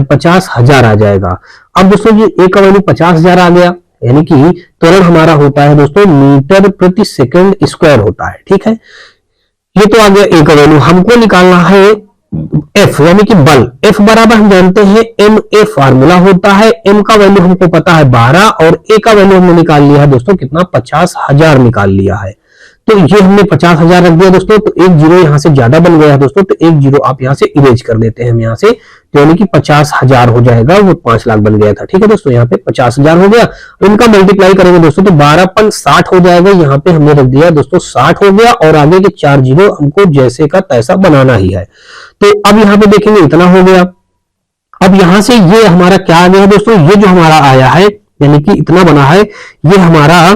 50,000 आ जाएगा। अब दोस्तों ये ए का वैल्यू 50,000 आ गया, यानी कि त्वरण हमारा होता है दोस्तों मीटर प्रति सेकंड स्क्वायर होता है। ठीक है, ये तो आ गया ए का वैल्यू। हमको निकालना है एफ यानी कि बल। एफ बराबर हम जानते हैं एम ए फार्मूला होता है। एम का वैल्यू हमको पता है 12 और ए का वैल्यू हमने निकाल लिया है दोस्तों कितना, 50,000 निकाल लिया है। तो ये हमने 50,000 रख दिया दोस्तों, तो एक जीरो यहां से ज्यादा बन गया है दोस्तों, तो एक जीरो आप यहां से इरेज कर देते हैं हम यहां से, तो यानी कि 50,000 हो जाएगा, वो 5 लाख बन गया था। ठीक है दोस्तों, यहाँ पे 50,000 हो गया, इनका मल्टीप्लाई करेंगे दोस्तों तो 12 60 हो जाएगा। यहाँ पे हमने रख दिया दोस्तों 60 हो गया और आगे के 4 जीरो हमको जैसे का तैसा बनाना ही है। तो अब यहाँ पे देखेंगे इतना हो गया। अब यहां से ये हमारा क्या आ गया दोस्तों, ये जो हमारा आया है यानी कि इतना बना है, ये हमारा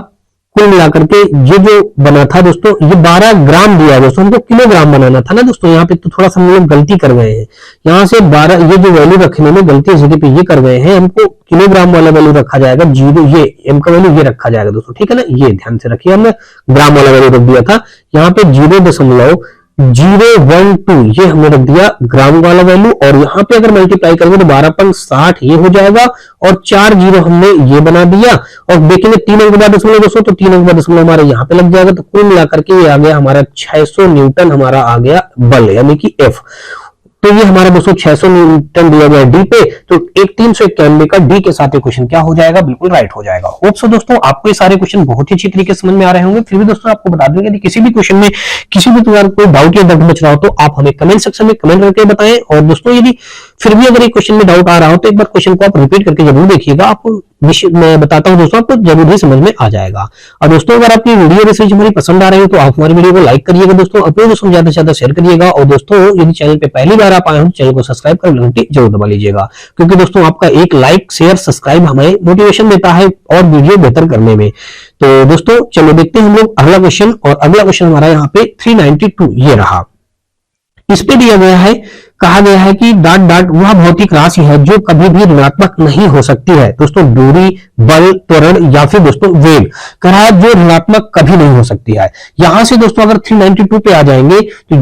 कुल मिलाकर के ये जो बना था दोस्तों ये 12 ग्राम दिया दोस्तों, हमको किलोग्राम बनाना था ना दोस्तों। यहाँ पे तो थोड़ा सा हम लोग गलती कर गए हैं, यहाँ से 12 ये जो वैल्यू रखने में गलती इस जगह पे ये कर गए हैं, हमको किलोग्राम वाला वैल्यू रखा जाएगा, जीरो ये एम का वैल्यू ये रखा जाएगा दोस्तों। ठीक है ना, ये ध्यान से रखिए, हमने ग्राम वाला वैल्यू रख दिया था, यहाँ पे 0.012 ये हमने रख दिया ग्राम वाला वैल्यू, और यहाँ पे अगर मल्टीप्लाई करेंगे तो 12.60 ये हो जाएगा और 4 जीरो हमने ये बना दिया। और देखेंगे 3 अंक बाद दशमलव दोस्तों, तो 3 अंक बाद दशमलव हमारे यहाँ पे लग जाएगा, तो कुल मिलाकर के ये आ गया हमारा 600 न्यूटन हमारा आ गया बल, यानी कि एफ। तो ये हमारा दोस्तों 600 न्यूटन दिया गया डी पे, तो एक 391 का डी के साथ ये क्वेश्चन क्या हो जाएगा, बिल्कुल राइट हो जाएगा। होप सो दोस्तों आपको ये सारे क्वेश्चन बहुत ही अच्छी तरीके से समझ में आ रहे होंगे। फिर भी दोस्तों आपको बता दूं यदि किसी भी क्वेश्चन में किसी भी प्रकार कोई डाउट या डाउट बच रहा हो तो आप हमें कमेंट सेक्शन में कमेंट करके बताएं। और दोस्तों यदि फिर भी अगर एक क्वेश्चन में डाउट आ रहा हो तो एक बार क्वेश्चन को आप रिपीट करके जरूर देखिएगा, आपको मैं बताता हूं दोस्तों, आपको जरूर ही समझ में आ जाएगा। और दोस्तों अगर आपकी वीडियो रिसर्च हमारी पसंद आ रही है तो आप हमारी वीडियो को लाइक करिएगा दोस्तों, अपने दोस्तों ज्यादा से ज्यादा शेयर करिएगा। और दोस्तों यदि चैनल पे पहली बार आप आए हो तो चैनल को सब्सक्राइब कर घंटी जरूर दबा लीजिएगा, क्योंकि दोस्तों आपका एक लाइक शेयर सब्सक्राइब हमें मोटिवेशन देता है और वीडियो बेहतर करने में। तो दोस्तों चलो देखते हैं हम लोग अगला क्वेश्चन, और अगला क्वेश्चन हमारा यहाँ पे 392 ये रहा। इस पे दिया गया है, कहा गया है कि डॉट डॉट वह भौतिक राशि है जो कभी भी ऋणात्मक नहीं हो सकती है। दोस्तों दूरी, बल, त्वरण या फिर दोस्तों वेग, कह रहा है जो ऋणात्मक कभी नहीं हो सकती है। यहां से दोस्तों अगर 392 पे आ जाएंगे तो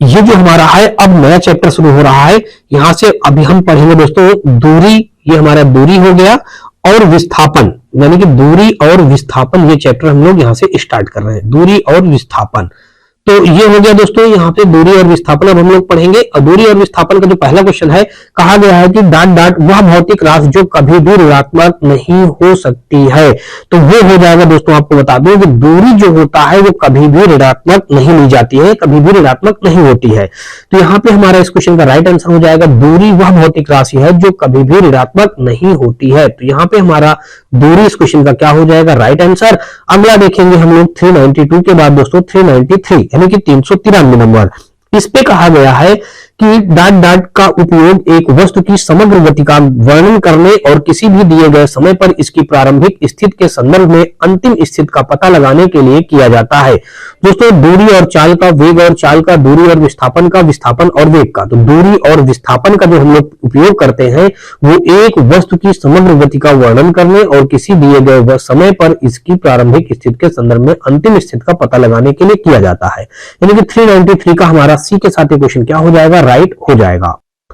ये जो हमारा है अब नया चैप्टर शुरू हो रहा है। यहां से अभी हम पढ़ेंगे दोस्तों दूरी, ये हमारा दूरी हो गया, और विस्थापन, यानी कि दूरी और विस्थापन, ये चैप्टर हम लोग यहां से स्टार्ट कर रहे हैं, दूरी और विस्थापन। तो ये हो गया दोस्तों यहाँ पे दूरी और विस्थापन अब हम लोग पढ़ेंगे। और दूरी और विस्थापन का जो पहला क्वेश्चन है, कहा गया है कि डॉट डॉट वह भौतिक राशि जो कभी भी ऋणात्मक नहीं हो सकती है। तो वो हो जाएगा दोस्तों, आपको बता दूं कि दूरी जो होता है वो कभी भी ऋणात्मक नहीं ली जाती है, कभी भी ऋणात्मक नहीं होती है। तो यहाँ पे हमारा इस क्वेश्चन का राइट आंसर हो जाएगा दूरी वह भौतिक राशि है जो कभी भी ऋणात्मक नहीं होती है। तो यहाँ पे हमारा दूरी इस क्वेश्चन का क्या हो जाएगा, राइट आंसर। अगला देखेंगे हम लोग 392 के बाद दोस्तों 393 यानी कि 393 नंबर। इस पे कहा गया है कि डॉट डॉट का उपयोग एक वस्तु की समग्र गति का वर्णन करने और किसी भी दिए गए समय पर इसकी प्रारंभिक स्थिति के संदर्भ में अंतिम स्थिति का पता लगाने के लिए किया जाता है। दोस्तों दूरी और चाल का, वेग और चाल का, दूरी और विस्थापन का, विस्थापन और वेग का। तो दूरी और विस्थापन का जो हम लोग उपयोग करते हैं वो एक वस्तु की समग्र गति का वर्णन करने और किसी दिए गए समय पर इसकी प्रारंभिक स्थिति के संदर्भ में अंतिम स्थिति का पता लगाने के लिए किया जाता है। यानी कि 393 का हमारा सी के साथ क्वेश्चन क्या हो जाएगा, राइट हो जाएगा।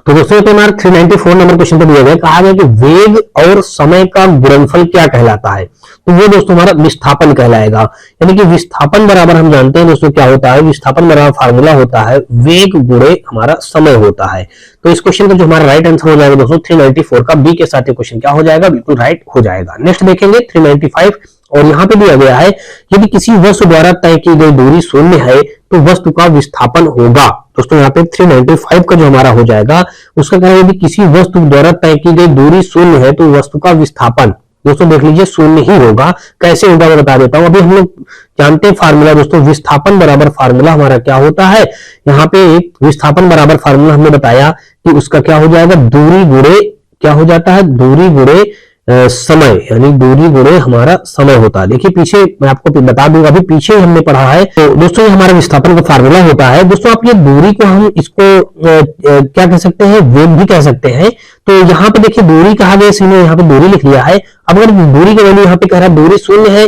तो दोस्तों पे मार्क 394 नंबर क्वेश्चन पे दिया गया, कहा गया कि वेग और समय का गुणनफल क्या कहलाता है। तो वो दोस्तों हमारा विस्थापन कहलाएगा। यानी कि विस्थापन बराबर हम जानते हैं दोस्तों क्या होता है, विस्थापन बराबर फार्मूला होता है वेग गुणे हमारा समय होता है। तो इस क्वेश्चन का जो हमारा राइट आंसर हो जाएगा दोस्तों 394 का बी के साथ क्वेश्चन क्या हो जाएगा, बिल्कुल राइट हो जाएगा। नेक्स्ट देखेंगे 395 और यहाँ पे दिया गया है यदि किसी वस्तु द्वारा तय की गई दूरी शून्य है तो वस्तु का विस्थापन होगा। दोस्तों यहाँ पे 395 का जो हमारा हो जाएगा उसका कहना है यदि किसी वस्तु द्वारा तय की गई दूरी शून्य है तो वस्तु का विस्थापन दोस्तों देख लीजिए शून्य ही होगा। कैसे होगा मैं बता देता हूं। अभी हम लोग जानते हैं फार्मूला दोस्तों, विस्थापन बराबर फार्मूला हमारा क्या होता है, यहाँ पे विस्थापन बराबर फार्मूला हमने बताया कि उसका क्या हो जाएगा, दूरी गुणे क्या हो जाता है, दूरी गुणे समय, यानी दूरी गुणे हमारा समय होता है। देखिए पीछे मैं आपको बता दूंगा, अभी पीछे हमने पढ़ा है। तो दोस्तों ये हमारा विस्थापन का फार्मूला होता है। दोस्तों आप ये दूरी को हम इसको क्या कह सकते हैं, वेग भी कह सकते हैं। तो यहाँ पे देखिए दूरी कहा गया, इसने यहाँ पे दूरी लिख लिया है। अब अगर दूरी का वैल्यू यहाँ पे कह रहा है दूरी शून्य है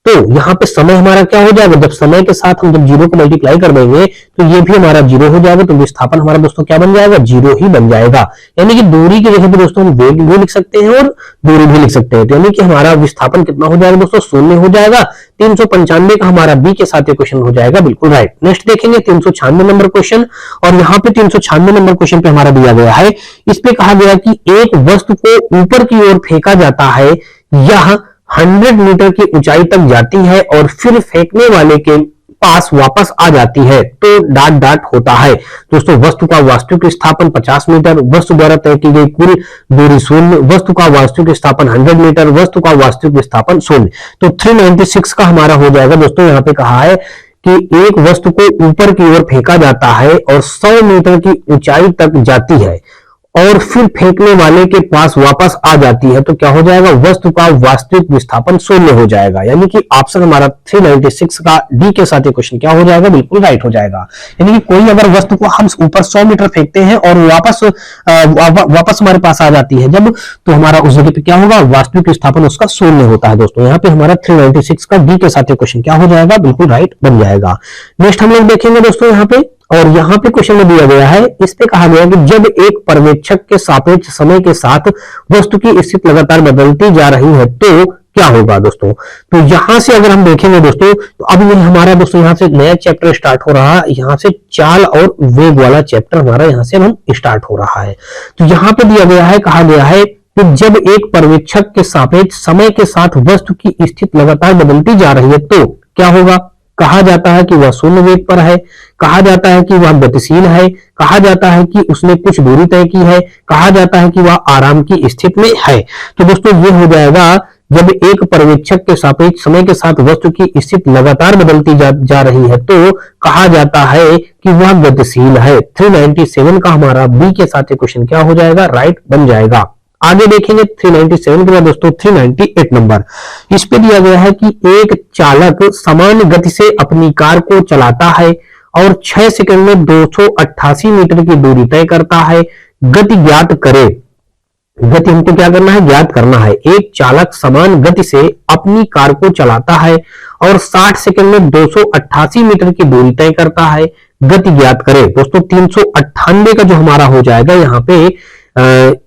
तो यहाँ पे समय हमारा क्या हो जाएगा, जब समय के साथ हम जब जीरो को मल्टीप्लाई कर देंगे तो ये भी हमारा जीरो हो जाएगा। तो विस्थापन हमारा दोस्तों क्या बन जाएगा, जीरो ही बन जाएगा। यानी कि दूरी की जगह पे दोस्तों हम वेग भी लिख सकते हैं और दूरी भी लिख सकते हैं। तो यानी कि हमारा विस्थापन कितना हो जाएगा दोस्तों, शून्य हो जाएगा। 395 का हमारा बी के साथ क्वेश्चन हो जाएगा, बिल्कुल राइट। नेक्स्ट देखेंगे 396 नंबर क्वेश्चन और यहाँ पे 396 नंबर क्वेश्चन पे हमारा दिया गया है। इस पे कहा गया कि एक वस्तु को ऊपर की ओर फेंका जाता है, यह 100 मीटर की ऊंचाई तक जाती है और फिर फेंकने वाले के पास वापस आ जाती है तो डॉट डॉट होता है। दोस्तों वस्तु का वास्तविक विस्थापन 50 मीटर, वस्तु द्वारा तय की गई कुल दूरी शून्य, वस्तु का वास्तविक विस्थापन 100 मीटर, वस्तु का वास्तविक विस्थापन शून्य। तो 396 का हमारा हो जाएगा दोस्तों। यहाँ पे कहा है कि एक वस्तु को ऊपर की ओर फेंका जाता है और 100 मीटर की ऊंचाई तक जाती है और फिर फेंकने वाले के पास वापस आ जाती है तो क्या हो जाएगा, वस्तु का वास्तविक विस्थापन शून्य हो जाएगा। यानी कि ऑप्शन हमारा 396 का डी के साथ क्वेश्चन क्या हो जाएगा, बिल्कुल राइट हो जाएगा। यानी कि कोई अगर वस्तु को हम ऊपर 100 मीटर फेंकते हैं और वापस हमारे पास आ जाती है जब, तो हमारा उस जगह पे क्या होगा, वास्तविक विस्थापन उसका शून्य होता है। दोस्तों यहाँ पे हमारा 396 का डी के साथ क्वेश्चन क्या हो जाएगा, बिल्कुल राइट बन जाएगा। नेक्स्ट हम लोग देखेंगे दोस्तों यहाँ पे, और यहाँ पे क्वेश्चन में दिया गया है, इस पे कहा गया कि जब एक पर्यवेक्षक के सापेक्ष समय के साथ वस्तु की स्थिति लगातार बदलती जा रही है तो क्या होगा दोस्तों। तो यहां से अगर हम देखेंगे दोस्तों तो अब ये हमारा दोस्तों यहाँ से नया चैप्टर स्टार्ट हो रहा है। यहाँ से चाल और वेग वाला चैप्टर हमारा यहाँ से हम स्टार्ट हो रहा है। तो यहाँ पे दिया गया है, कहा गया है कि जब एक पर्यवेक्षक के सापेक्ष समय के साथ वस्तु की स्थिति लगातार बदलती जा रही है तो क्या होगा। कहा जाता है कि वह शून्य वेग पर है, कहा जाता है कि वह गतिशील है, कहा जाता है कि उसने कुछ दूरी तय की है, कहा जाता है कि वह आराम की स्थिति में है। तो दोस्तों ये हो जाएगा, जब एक पर्यवेक्षक के सापेक्ष समय के साथ वस्तु की स्थिति लगातार बदलती जा रही है तो कहा जाता है कि वह गतिशील है। 397 का हमारा बी के साथ क्वेश्चन क्या हो जाएगा, राइट बन जाएगा। आगे देखेंगे 397 के बाद दोस्तों 398 नंबर। इस पे दिया गया है कि एक चालक समान गति से अपनी कार को चलाता है और 6 सेकंड में 288 मीटर की दूरी तय करता है। गति ज्ञात करे। गति हमको क्या करना है, ज्ञात करना है। एक चालक समान गति से अपनी कार को चलाता है और 60 सेकंड में 288 मीटर की दूरी तय करता है। गति ज्ञात करे। दोस्तों 398 का जो हमारा हो जाएगा यहाँ पे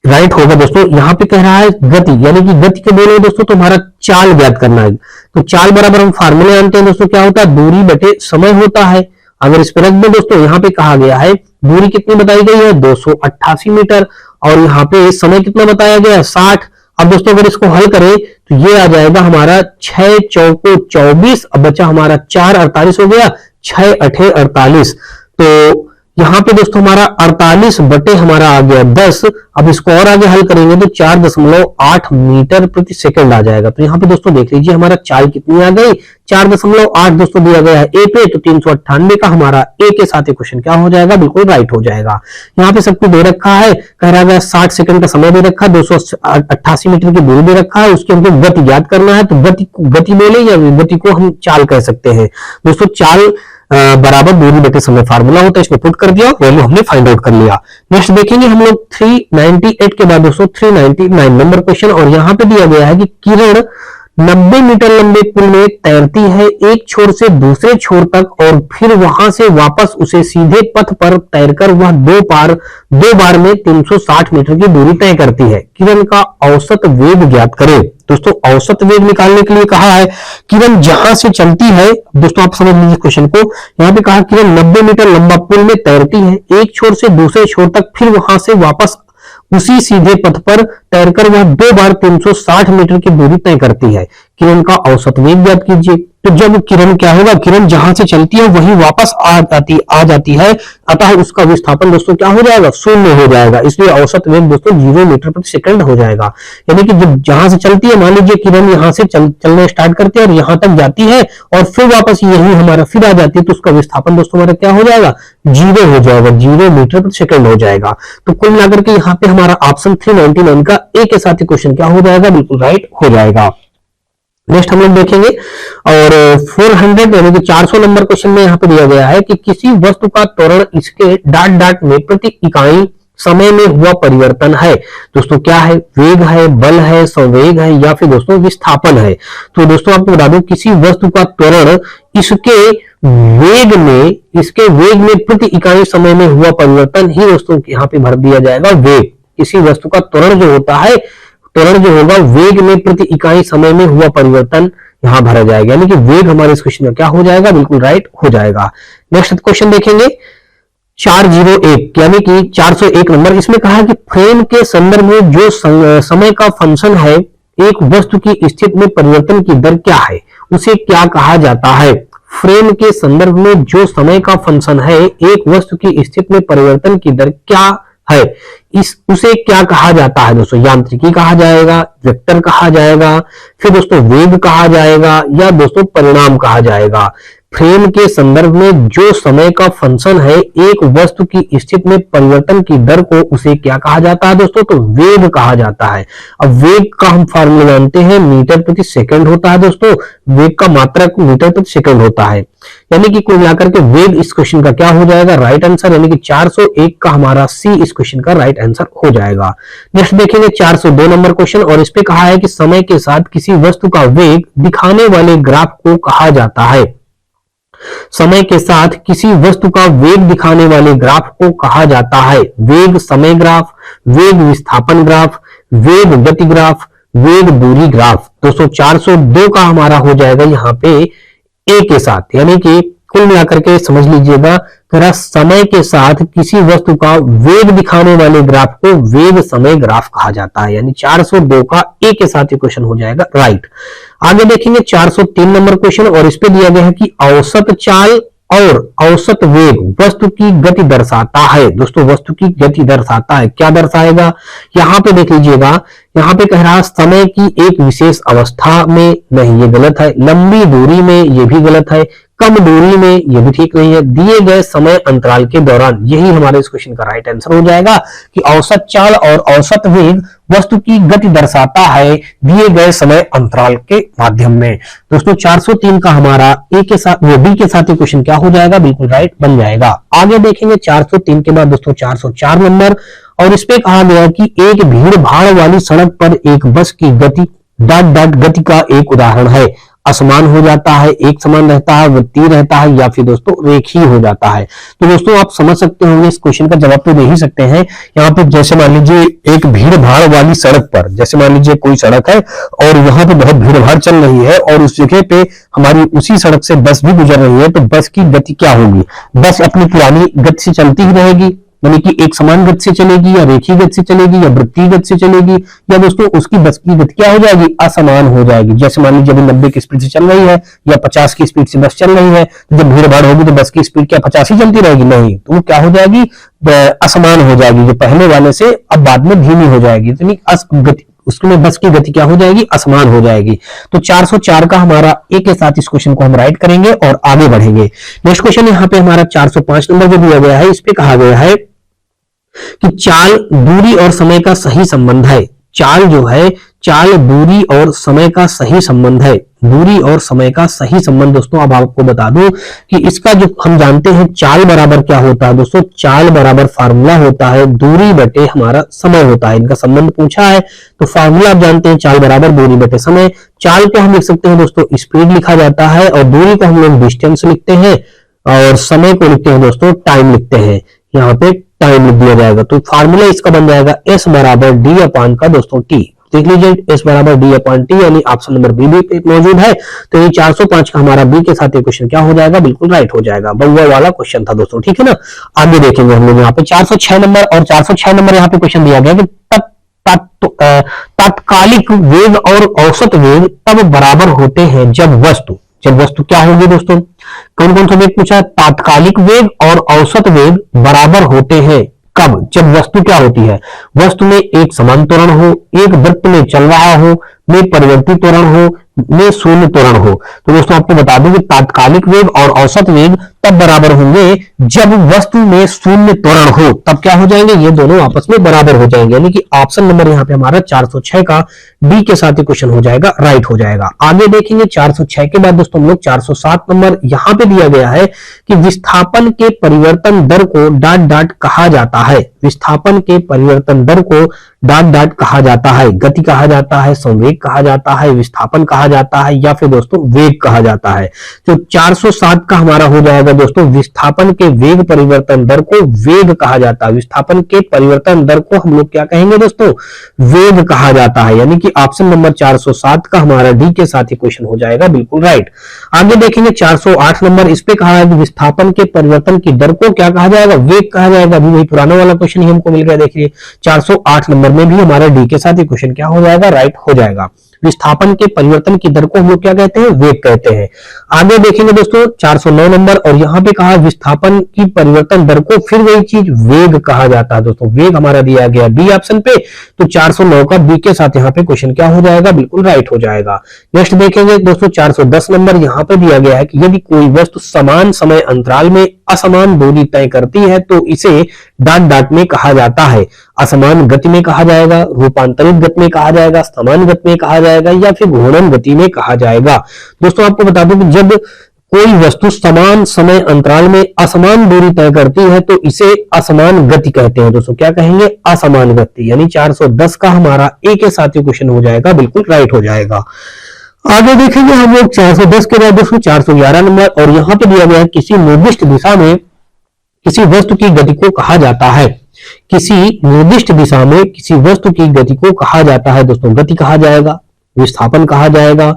राइट होगा दोस्तों। यहाँ पे कह रहा है गति, यानी कि गति के बोले दोस्तों तो हमारा चाल ज्ञात करना है। तो चाल बराबर हम फार्मूले जानते हैं दोस्तों, क्या होता है, दूरी बटे समय होता है। अगर इस पर रख दो दोस्तों, यहाँ पे कहा गया है दूरी कितनी बताई गई है, 288 मीटर, और यहाँ पे समय कितना बताया गया है, 60। अब दोस्तों अगर इसको हल करें तो ये आ जाएगा हमारा 6 चौको 24, अब बचा हमारा 4 48 हो गया, 6 8 48। तो यहाँ पे दोस्तों हमारा 48 बटे हमारा आ गया 10। अब इसको और आगे हल करेंगे तो 4.8 मीटर प्रति सेकंड आ जाएगा। तो यहाँ पे दोस्तों देख लीजिए हमारा चाल कितनी आ गई, 4.8 दोस्तों दिया गया है ए पे, तो 398 का हमारा ए के साथ क्वेश्चन क्या हो जाएगा, बिल्कुल राइट हो जाएगा। यहाँ पे सब कुछ दे रखा है, कह रहा है 60 सेकंड का समय दे रखा है, 288 मीटर की दूरी दे रखा है, उसकी हमको गति ज्ञात करना है। तो गति बोले या गति को हम चाल कह सकते हैं दोस्तों। चाल बराबर दूरी बटे समय फार्मूला होता है, इसमें पुट कर दिया, वैल्यू हमने फाइंड आउट कर लिया। नेक्स्ट देखेंगे हम लोग 398 के बाद दोस्तों 399 नंबर क्वेश्चन, और यहाँ पे दिया गया है कि किरण 90 मीटर लंबे पुल में तैरती है एक छोर से दूसरे छोर तक, और फिर वहां से वापस उसे सीधे पथ पर तैरकर वह दो बार में 360 मीटर की दूरी तय करती है। किरण का औसत वेग ज्ञात करें। दोस्तों औसत वेग निकालने के लिए कहा है किरण जहां से चलती है, दोस्तों आप समझ लीजिए क्वेश्चन को। यहाँ पे कहा किरण 90 मीटर लंबा पुल में तैरती है एक छोर से दूसरे छोर तक, फिर वहां से वापस उसी सीधे पथ पर तैरकर वह दो बार 360 मीटर की दूरी तय करती है। किरण का औसत वेग ज्ञात कीजिए। तो जब किरण क्या होगा, किरण जहां से चलती है वही वापस आ जाती है, अतः उसका विस्थापन दोस्तों क्या हो जाएगा, शून्य हो जाएगा। इसलिए औसत वेग दोस्तों 0 मीटर प्रति सेकंड हो जाएगा। यानी कि जब जहां से चलती है, मान लीजिए किरण यहां से चलना स्टार्ट करती है और यहां तक जाती है और फिर वापस यही हमारा फिर आ जाती है, तो उसका विस्थापन दोस्तों हमारा क्या हो जाएगा, 0 हो जाएगा, 0 मीटर प्रति सेकंड हो जाएगा। तो कुल मिलाकर के यहाँ पे हमारा ऑप्शन 399 का ए के साथ क्वेश्चन क्या हो जाएगा, बिल्कुल राइट हो जाएगा। नेक्स्ट हम लोग देखेंगे और 400 यानी कि 400 नंबर क्वेश्चन में यहाँ पे दिया गया है कि किसी वस्तु का त्वरण इसके डाट में प्रति इकाई समय में हुआ परिवर्तन है। दोस्तों क्या है, वेग है, बल है, संवेग है या फिर दोस्तों विस्थापन है। तो दोस्तों आपको बता दूं किसी वस्तु का त्वरण इसके वेग में प्रति इकाई समय में हुआ परिवर्तन ही दोस्तों यहाँ पे भर दिया जाएगा वेग। किसी वस्तु का त्वरण जो होता है, त्वरण जो होगा वेग में प्रति इकाई समय में हुआ परिवर्तन यहां भरा जाएगा, यानी कि वेग हमारे इस क्वेश्चन में क्या हो जाएगा, बिल्कुल राइट हो जाएगा। नेक्स्ट क्वेश्चन देखेंगे 401 यानी कि 401 नंबर। इसमें कहा है कि फ्रेम के संदर्भ में जो समय का फंक्शन है एक वस्तु की स्थिति में परिवर्तन की दर क्या है, उसे क्या कहा जाता है। फ्रेम के संदर्भ में जो समय का फंक्शन है एक वस्तु की स्थिति में परिवर्तन की दर क्या है, उसे क्या कहा जाता है दोस्तों। यांत्रिकी कहा जाएगा, वेक्टर कहा जाएगा, फिर दोस्तों वेग कहा जाएगा या दोस्तों परिणाम कहा जाएगा। फ्रेम के संदर्भ में जो समय का फंक्शन है एक वस्तु की स्थिति में परिवर्तन की दर को उसे क्या कहा जाता है दोस्तों, तो वेग कहा जाता है। अब वेग का हम फार्मूला जानते हैं, मीटर प्रति सेकंड होता है दोस्तों, वेग का मात्रक मीटर प्रति सेकंड होता है। यानी कि कुल मिलाकर के वेग इस क्वेश्चन का क्या हो जाएगा, राइट आंसर, यानी कि 401 का हमारा सी इस क्वेश्चन का राइट आंसर हो जाएगा। नेक्स्ट देखेंगे 402 नंबर क्वेश्चन, और इस पे कहा है कि समय के साथ किसी वस्तु का वेग दिखाने वाले ग्राफ को कहा जाता है। समय के साथ किसी वस्तु का वेग दिखाने वाले ग्राफ को कहा जाता है वेग समय ग्राफ, वेग विस्थापन ग्राफ, वेग गति ग्राफ, वेग दूरी ग्राफ। दोस्तों 402 का हमारा हो जाएगा यहाँ पे ए के साथ, यानी कि कुल मिलाकर के समझ लीजिएगा, समय के साथ किसी वस्तु का वेग दिखाने वाले ग्राफ को वेग समय ग्राफ कहा जाता है। यानी 402 का ए के साथ क्वेश्चन हो जाएगा राइट। आगे देखेंगे 403 नंबर क्वेश्चन, और इस पे दिया गया है कि औसत चाल और औसत वेग वस्तु की गति दर्शाता है। दोस्तों वस्तु की गति दर्शाता है, क्या दर्शाएगा, यहाँ पे देख लीजिएगा, यहाँ पे कह रहा है समय की एक विशेष अवस्था में, नहीं ये गलत है, लंबी दूरी में ये भी गलत है, कम दूरी में ये भी ठीक नहीं है, दिए गए समय अंतराल के दौरान, यही हमारे इस क्वेश्चन का राइट आंसर हो जाएगा कि औसत चाल और औसत वेग वस्तु की गति दर्शाता है दिए गए समय अंतराल के माध्यम में। दोस्तों 403 का हमारा ए के साथ वो बी के साथ क्वेश्चन क्या हो जाएगा, बिल्कुल राइट बन जाएगा। आगे देखेंगे 403 के बाद दोस्तों 404 नंबर, और इस पे कहा गया कि एक भीड़ भाड़ वाली सड़क पर एक बस की गति डॉट गति का एक उदाहरण है। असमान हो जाता है, एक समान रहता है, वृत्तीय रहता है या फिर दोस्तों रेखीय हो जाता है। तो दोस्तों आप समझ सकते होंगे, इस क्वेश्चन का जवाब तो दे ही सकते हैं। यहाँ पे जैसे मान लीजिए एक भीड़ भाड़ वाली सड़क पर, जैसे मान लीजिए कोई सड़क है और वहां पे बहुत भीड़ भाड़ चल रही है और उस जगह पे हमारी उसी सड़क से बस भी गुजर रही है, तो बस की गति क्या होगी, बस अपनी पुरानी गति से चलती ही रहेगी, यानी कि एक समान गति से चलेगी या रेखीय गति से चलेगी या वृत्तीय गति से चलेगी, या दोस्तों उसकी बस की गति क्या हो जाएगी, असमान हो जाएगी। जैसे मान लीजिए अभी 90 की स्पीड से चल रही है या 50 की स्पीड से बस चल रही है, तो जब भीड़ भाड़ होगी तो बस की स्पीड क्या 50 ही चलती रहेगी, नहीं, तो वो क्या हो जाएगी, असमान हो जाएगी, जो पहले वाले से अब बाद में धीमी हो जाएगी, तो उसमें बस की गति क्या हो जाएगी, असमान हो जाएगी। तो 404 का हमारा ए के साथ इस क्वेश्चन को हम राइट करेंगे और आगे बढ़ेंगे। नेक्स्ट क्वेश्चन यहाँ पे हमारा 405 नंबर जो दिया गया है, इस पे कहा गया है कि चाल, दूरी और समय का सही संबंध है। चाल जो है, चाल दूरी और समय का सही संबंध है। दूरी और समय का सही संबंध दोस्तों अब आपको बता दूं कि इसका जो हम जानते हैं चाल बराबर क्या होता है दोस्तों, चाल बराबर फार्मूला होता है दूरी बटे हमारा समय होता है। इनका संबंध पूछा है तो फार्मूला आप जानते हैं, चाल बराबर दूरी बटे समय। चाल को हम लिख सकते हैं दोस्तों स्पीड लिखा जाता है, और दूरी को हम लोग डिस्टेंस लिखते हैं, और समय को लिखते हैं दोस्तों टाइम लिखते हैं। यहाँ पे टाइम लिख दिया जाएगा, तो फार्मूला इसका बन जाएगा एस बराबर डी अपान का दोस्तों टी। देख लीजिए एस बराबर डी अपान टी, यानी ऑप्शन नंबर बी भी मौजूद है। तो ये 405 का हमारा बी के साथ ये क्वेश्चन क्या हो जाएगा, बिल्कुल राइट हो जाएगा। बहुआ वाला क्वेश्चन था दोस्तों, ठीक है ना। आगे देखेंगे हम लोग यहाँ पे 406 नंबर, और 406 नंबर यहाँ पे क्वेश्चन दिया गया कि तात्कालिक वेग और औसत वेग तब बराबर होते हैं जब वस्तु क्या होगी दोस्तों, कौन कौन सा वेग पूछा है, तात्कालिक वेग और औसत वेग बराबर होते हैं कब, जब वस्तु क्या होती है, वस्तु में एक समान त्वरण हो, एक वृत्त में चल रहा हो, में परिवर्तित त्वरण हो, में शून्य त्वरण हो। तो दोस्तों आपको बता दूं कि तात्कालिक वेग और औसत वेग तब बराबर होंगे जब वस्तु में शून्य त्वरण हो, तब क्या हो जाएंगे, ये दोनों आपस में बराबर हो जाएंगे। यानी कि ऑप्शन नंबर यहाँ पे हमारा 406 का डी के साथ क्वेश्चन हो जाएगा, राइट हो जाएगा। आगे देखेंगे 406 के बाद दोस्तों हम लोग 407 नंबर यहाँ पे दिया गया है कि विस्थापन के परिवर्तन दर को डॉट डॉट कहा जाता है। विस्थापन के परिवर्तन दर को डॉट डॉट कहा जाता है, गति कहा जाता है, संवेग कहा जाता है, विस्थापन कहा जाता है, या फिर दोस्तों वेग कहा जाता है। तो 407 का हमारा हो जाएगा दोस्तों, विस्थापन के वेग परिवर्तन दर को वेग कहा जाता है। विस्थापन के परिवर्तन दर को हम लोग क्या कहेंगे दोस्तों, वेग कहा जाता है। यानी कि ऑप्शन नंबर 407 का हमारा डी के साथ ही क्वेश्चन हो जाएगा, बिल्कुल राइट। आगे देखेंगे 408 नंबर, इस पे कहा है कि विस्थापन के परिवर्तन की दर को क्या कहा जाएगा, वेग कहा जाएगा। अभी वही पुराना वाला क्वेश्चन ही हमको मिल गया, देखिए 408 नंबर में भी हमारा डी के साथ ये क्वेश्चन क्या हो जाएगा, राइट हो जाएगा। विस्थापन के परिवर्तन की दर को हम लोग क्या कहते हैं, वेग कहते हैं। आगे देखेंगे दोस्तों 409 नंबर, और यहाँ पे कहा विस्थापन की परिवर्तन दर को फिर वही चीज वेग कहा जाता है दोस्तों। वेग हमारा दिया गया बी ऑप्शन पे, तो 409 का बी के साथ यहाँ पे क्वेश्चन क्या हो जाएगा, बिल्कुल राइट हो जाएगा। नेक्स्ट देखेंगे दोस्तों 410 नंबर, यहाँ पे दिया गया है कि यदि कोई वस्तु समान समय अंतराल में असमान दूरी तय करती है तो इसे डॉट डॉट में कहा जाता है। असमान गति में कहा जाएगा, रूपांतरित गति में कहा जाएगा, समान गति में कहा जाएगा, या फिर घूर्णन गति में कहा जाएगा। दोस्तों आपको बता दूं कि जब कोई वस्तु समान समय अंतराल में असमान दूरी तय करती है तो इसे असमान गति कहते हैं दोस्तों। क्या कहेंगे, असमान गति। यानी 410 का हमारा ए के साथ ही क्वेश्चन हो जाएगा, बिल्कुल राइट हो जाएगा। आगे देखेंगे हम लोग 410 के बाद दोस्तों 411 नंबर, और यहाँ पे दिया गया है किसी निर्दिष्ट दिशा में किसी वस्तु की गति को कहा जाता है। किसी निर्दिष्ट दिशा में किसी वस्तु की गति को कहा जाता है दोस्तों। गति कहा जाएगा, विस्थापन कहा जाएगा,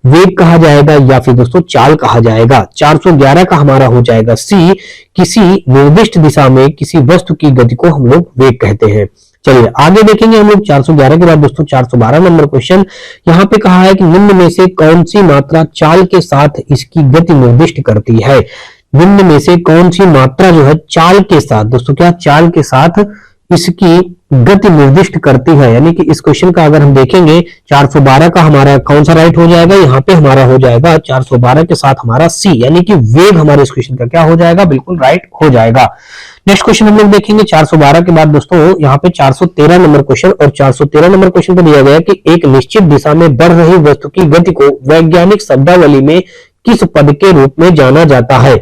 वेग कहा जाएगा, या फिर दोस्तों चाल कहा जाएगा। 411 का हमारा हो जाएगा सी, किसी निर्दिष्ट दिशा में किसी वस्तु की गति को हम लोग वेग कहते हैं। चलिए आगे देखेंगे हम लोग 411 के बाद दोस्तों 412 नंबर क्वेश्चन। यहाँ पे कहा है कि निम्न में से कौन सी मात्रा चाल के साथ इसकी गति निर्दिष्ट करती है। निम्न में से कौन सी मात्रा जो है चाल के साथ दोस्तों, क्या चाल के साथ इसकी गति निर्दिष्ट करती है। यानी कि इस क्वेश्चन का अगर हम देखेंगे 412 का हमारा कौन सा राइट हो जाएगा, यहाँ पे हमारा हो जाएगा 412 के साथ हमारा सी, यानी कि वेग हमारे इस क्वेश्चन का क्या हो जाएगा, बिल्कुल राइट हो जाएगा। नेक्स्ट क्वेश्चन हम लोग देखेंगे 412 के बाद दोस्तों यहाँ पे 413 नंबर क्वेश्चन, और 413 नंबर क्वेश्चन पे दिया गया है कि एक निश्चित दिशा में बढ़ रही वस्तु की गति को वैज्ञानिक शब्दावली में किस पद के रूप में जाना जाता है।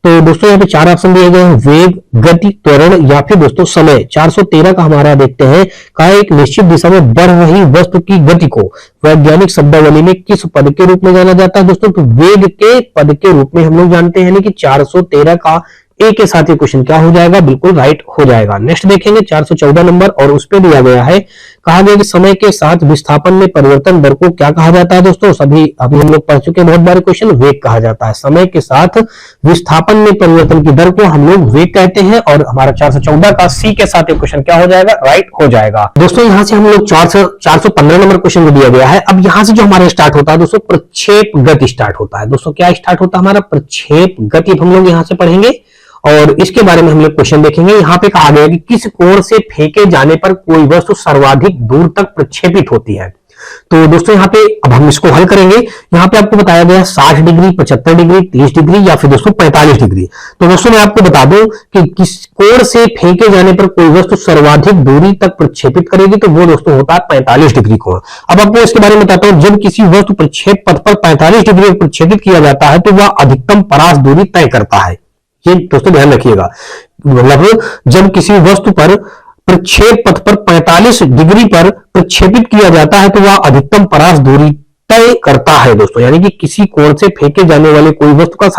तो दोस्तों यहाँ पे 4 ऑप्शन दिए गए हैं, वेग, गति, त्वरण, या फिर दोस्तों समय। 413 का हमारा देखते हैं, कहा एक निश्चित दिशा में बढ़ रही वस्तु की गति को वैज्ञानिक शब्दावली में किस पद के रूप में जाना जाता है दोस्तों। तो वेग के पद के रूप में हम लोग जानते हैं, यानी कि 413 का ए के साथ ये क्वेश्चन क्या हो जाएगा, बिल्कुल राइट हो जाएगा। नेक्स्ट देखेंगे 414 नंबर, और उस पे दिया गया है, कहा गया कि समय के साथ विस्थापन में परिवर्तन दर को क्या कहा जाता है दोस्तों, सभी अभी हम लोग पढ़ चुके हैं बहुत बार क्वेश्चन, वेग कहा जाता है। समय के साथ विस्थापन में परिवर्तन की दर को हम लोग वेग कहते हैं, और हमारा 414 का सी के साथ ये क्वेश्चन क्या हो जाएगा, राइट हो जाएगा। दोस्तों यहां से हम लोग 415 नंबर क्वेश्चन को दिया गया है। अब यहां से जो हमारा स्टार्ट होता है दोस्तों, प्रक्षेप गति स्टार्ट होता है। दोस्तों क्या स्टार्ट होता है हमारा, प्रक्षेप गति हम लोग यहां से पढ़ेंगे, और इसके बारे में हम लोग क्वेश्चन देखेंगे। यहां पे कहा गया कि किस कोण से फेंके जाने पर कोई वस्तु सर्वाधिक दूर तक प्रक्षेपित होती है। तो दोस्तों यहाँ पे अब हम इसको हल करेंगे। यहाँ पे आपको बताया गया 60 डिग्री, 75 डिग्री, 30 डिग्री या फिर दोस्तों 45 डिग्री। तो दोस्तों मैं आपको बता दूं कि किस कोण से फेंके जाने पर कोई वस्तु सर्वाधिक दूरी तक प्रक्षेपित करेगी, तो वो दोस्तों होता है 45 डिग्री कोण। अब आपको इसके बारे में बताता हूं, जब किसी वस्तु प्रक्षेप पथ पर 45 डिग्री प्रक्षेपित किया जाता है तो वह अधिकतम परास दूरी तय करता है। ये दोस्तों ध्यान रखिएगा, मतलब जब किसी वस्तु पर प्रक्षेप पथ पर 45 डिग्री पर प्रक्षेपित किया जाता है तो वह अधिकतम परास दूरी तय करता है दोस्तों, यानी कि किसी कोण से फेंके जाने वाले कोई वस्तु का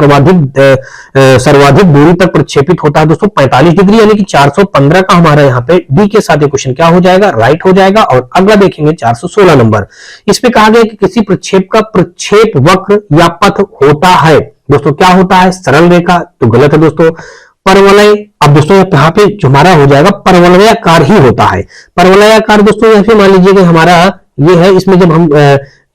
सर्वाधिक दूरी तक प्रक्षेपित होता है दोस्तों 45 डिग्री, यानी कि 415 का हमारा यहाँ पे डी के साथ ये क्वेश्चन क्या हो जाएगा, राइट हो जाएगा। और अगला देखेंगे 416 नंबर, इस पे कहा गया कि किसी प्रक्षेप का प्रक्षेप वक्र या पथ होता है। दोस्तों क्या होता है, सरल रेखा, तो गलत है दोस्तों, परवलय। अब दोस्तों यहाँ पे जो हमारा हो जाएगा परवलयाकार ही होता है। परवलयाकार दोस्तों यहाँ पे मान लीजिए कि हमारा ये है, इसमें जब हम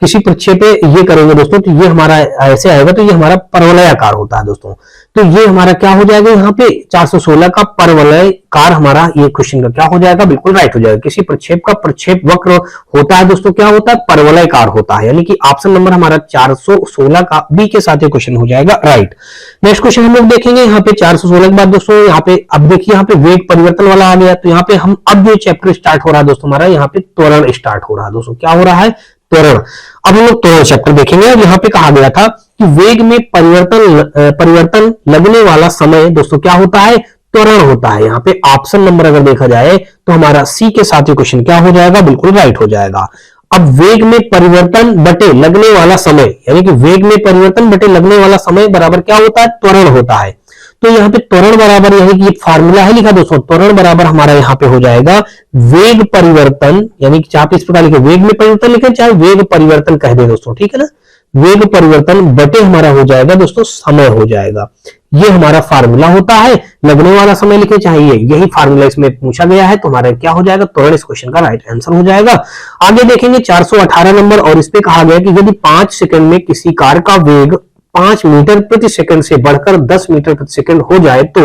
किसी प्रक्षेप पे ये करेंगे दोस्तों तो ये हमारा ऐसे आएगा, तो ये हमारा परवलयाकार होता है दोस्तों। तो ये हमारा क्या हो जाएगा, यहाँ पे 416 का परवलयकार हमारा ये क्वेश्चन का क्या हो जाएगा, बिल्कुल राइट हो जाएगा। किसी प्रक्षेप का प्रक्षेप वक्र होता है दोस्तों, क्या होता है, परवलयकार होता है, यानी कि ऑप्शन नंबर हमारा 416 का बी के साथ ये क्वेश्चन हो जाएगा, राइट। नेक्स्ट क्वेश्चन हम लोग देखेंगे यहाँ पे 416 के बाद दोस्तों, यहाँ पे अब देखिए यहाँ पे वेग परिवर्तन वाला आ गया। तो यहाँ पे हम अब जो चैप्टर स्टार्ट हो रहा है दोस्तों हमारा, यहाँ पे त्वरण स्टार्ट हो रहा है दोस्तों, क्या हो रहा है, त्वरण। अब हम लोग त्वरण चैप्टर देखेंगे। और यहाँ पे कहा गया था कि वेग में परिवर्तन लगने वाला समय दोस्तों क्या होता है, त्वरण होता है। यहाँ पे ऑप्शन नंबर अगर देखा जाए तो हमारा सी के साथ ये क्वेश्चन क्या हो जाएगा, बिल्कुल राइट हो जाएगा। अब वेग में परिवर्तन बटे लगने वाला समय, यानी कि वेग में परिवर्तन बटे लगने वाला समय बराबर क्या होता है, त्वरण होता है। तो यहाँ पे त्वरण बराबर, यानी कि ये फार्मूला है लिखा दोस्तों, त्वरण बराबर हमारा यहाँ पे हो जाएगा वेग परिवर्तन, यानी कि चाहे इस प्रकार लिखे, वेग में परिवर्तन लिखे चाहे वेग परिवर्तन कह दे दोस्तों, ठीक है ना, वेग परिवर्तन बटे हमारा हो जाएगा दोस्तों समय हो जाएगा। ये हमारा फार्मूला होता है, लगने वाला समय लिखे चाहिए, यही फार्मूला इसमें पूछा गया है, तो हमारा क्या हो जाएगा, त्वरण इस क्वेश्चन का राइट आंसर हो जाएगा। आगे देखेंगे 418 नंबर, और इस पे कहा गया कि यदि 5 सेकंड में किसी कार का वेग 5 मीटर प्रति सेकंड से बढ़कर 10 मीटर प्रति सेकंड हो जाए तो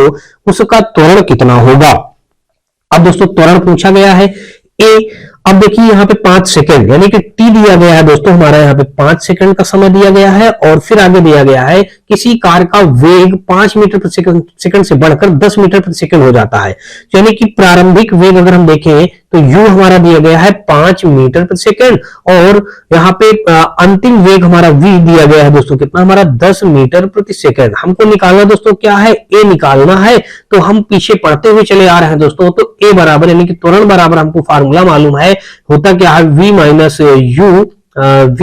उसका त्वरण कितना होगा। अब दोस्तों त्वरण पूछा गया है ए। अब देखिए यहाँ पे 5 सेकंड यानी कि टी दिया गया है दोस्तों, हमारा यहाँ पे 5 सेकंड का समय दिया गया है, और फिर आगे दिया गया है किसी कार का वेग 5 मीटर प्रति सेकंड से बढ़कर 10 मीटर प्रति सेकंड हो जाता है। यानी कि प्रारंभिक वेग अगर हम देखें तो यू हमारा दिया गया है 5 मीटर प्रति सेकंड, और यहाँ पे अंतिम वेग हमारा वी दिया गया है दोस्तों, कितना हमारा 10 मीटर प्रति सेकंड। हमको निकालना दोस्तों क्या है, ए निकालना है, तो हम पीछे पढ़ते हुए चले आ रहे हैं दोस्तों। तो ए बराबर यानी कि त्वरण बराबर हमको फार्मूला मालूम है, होता क्या है, v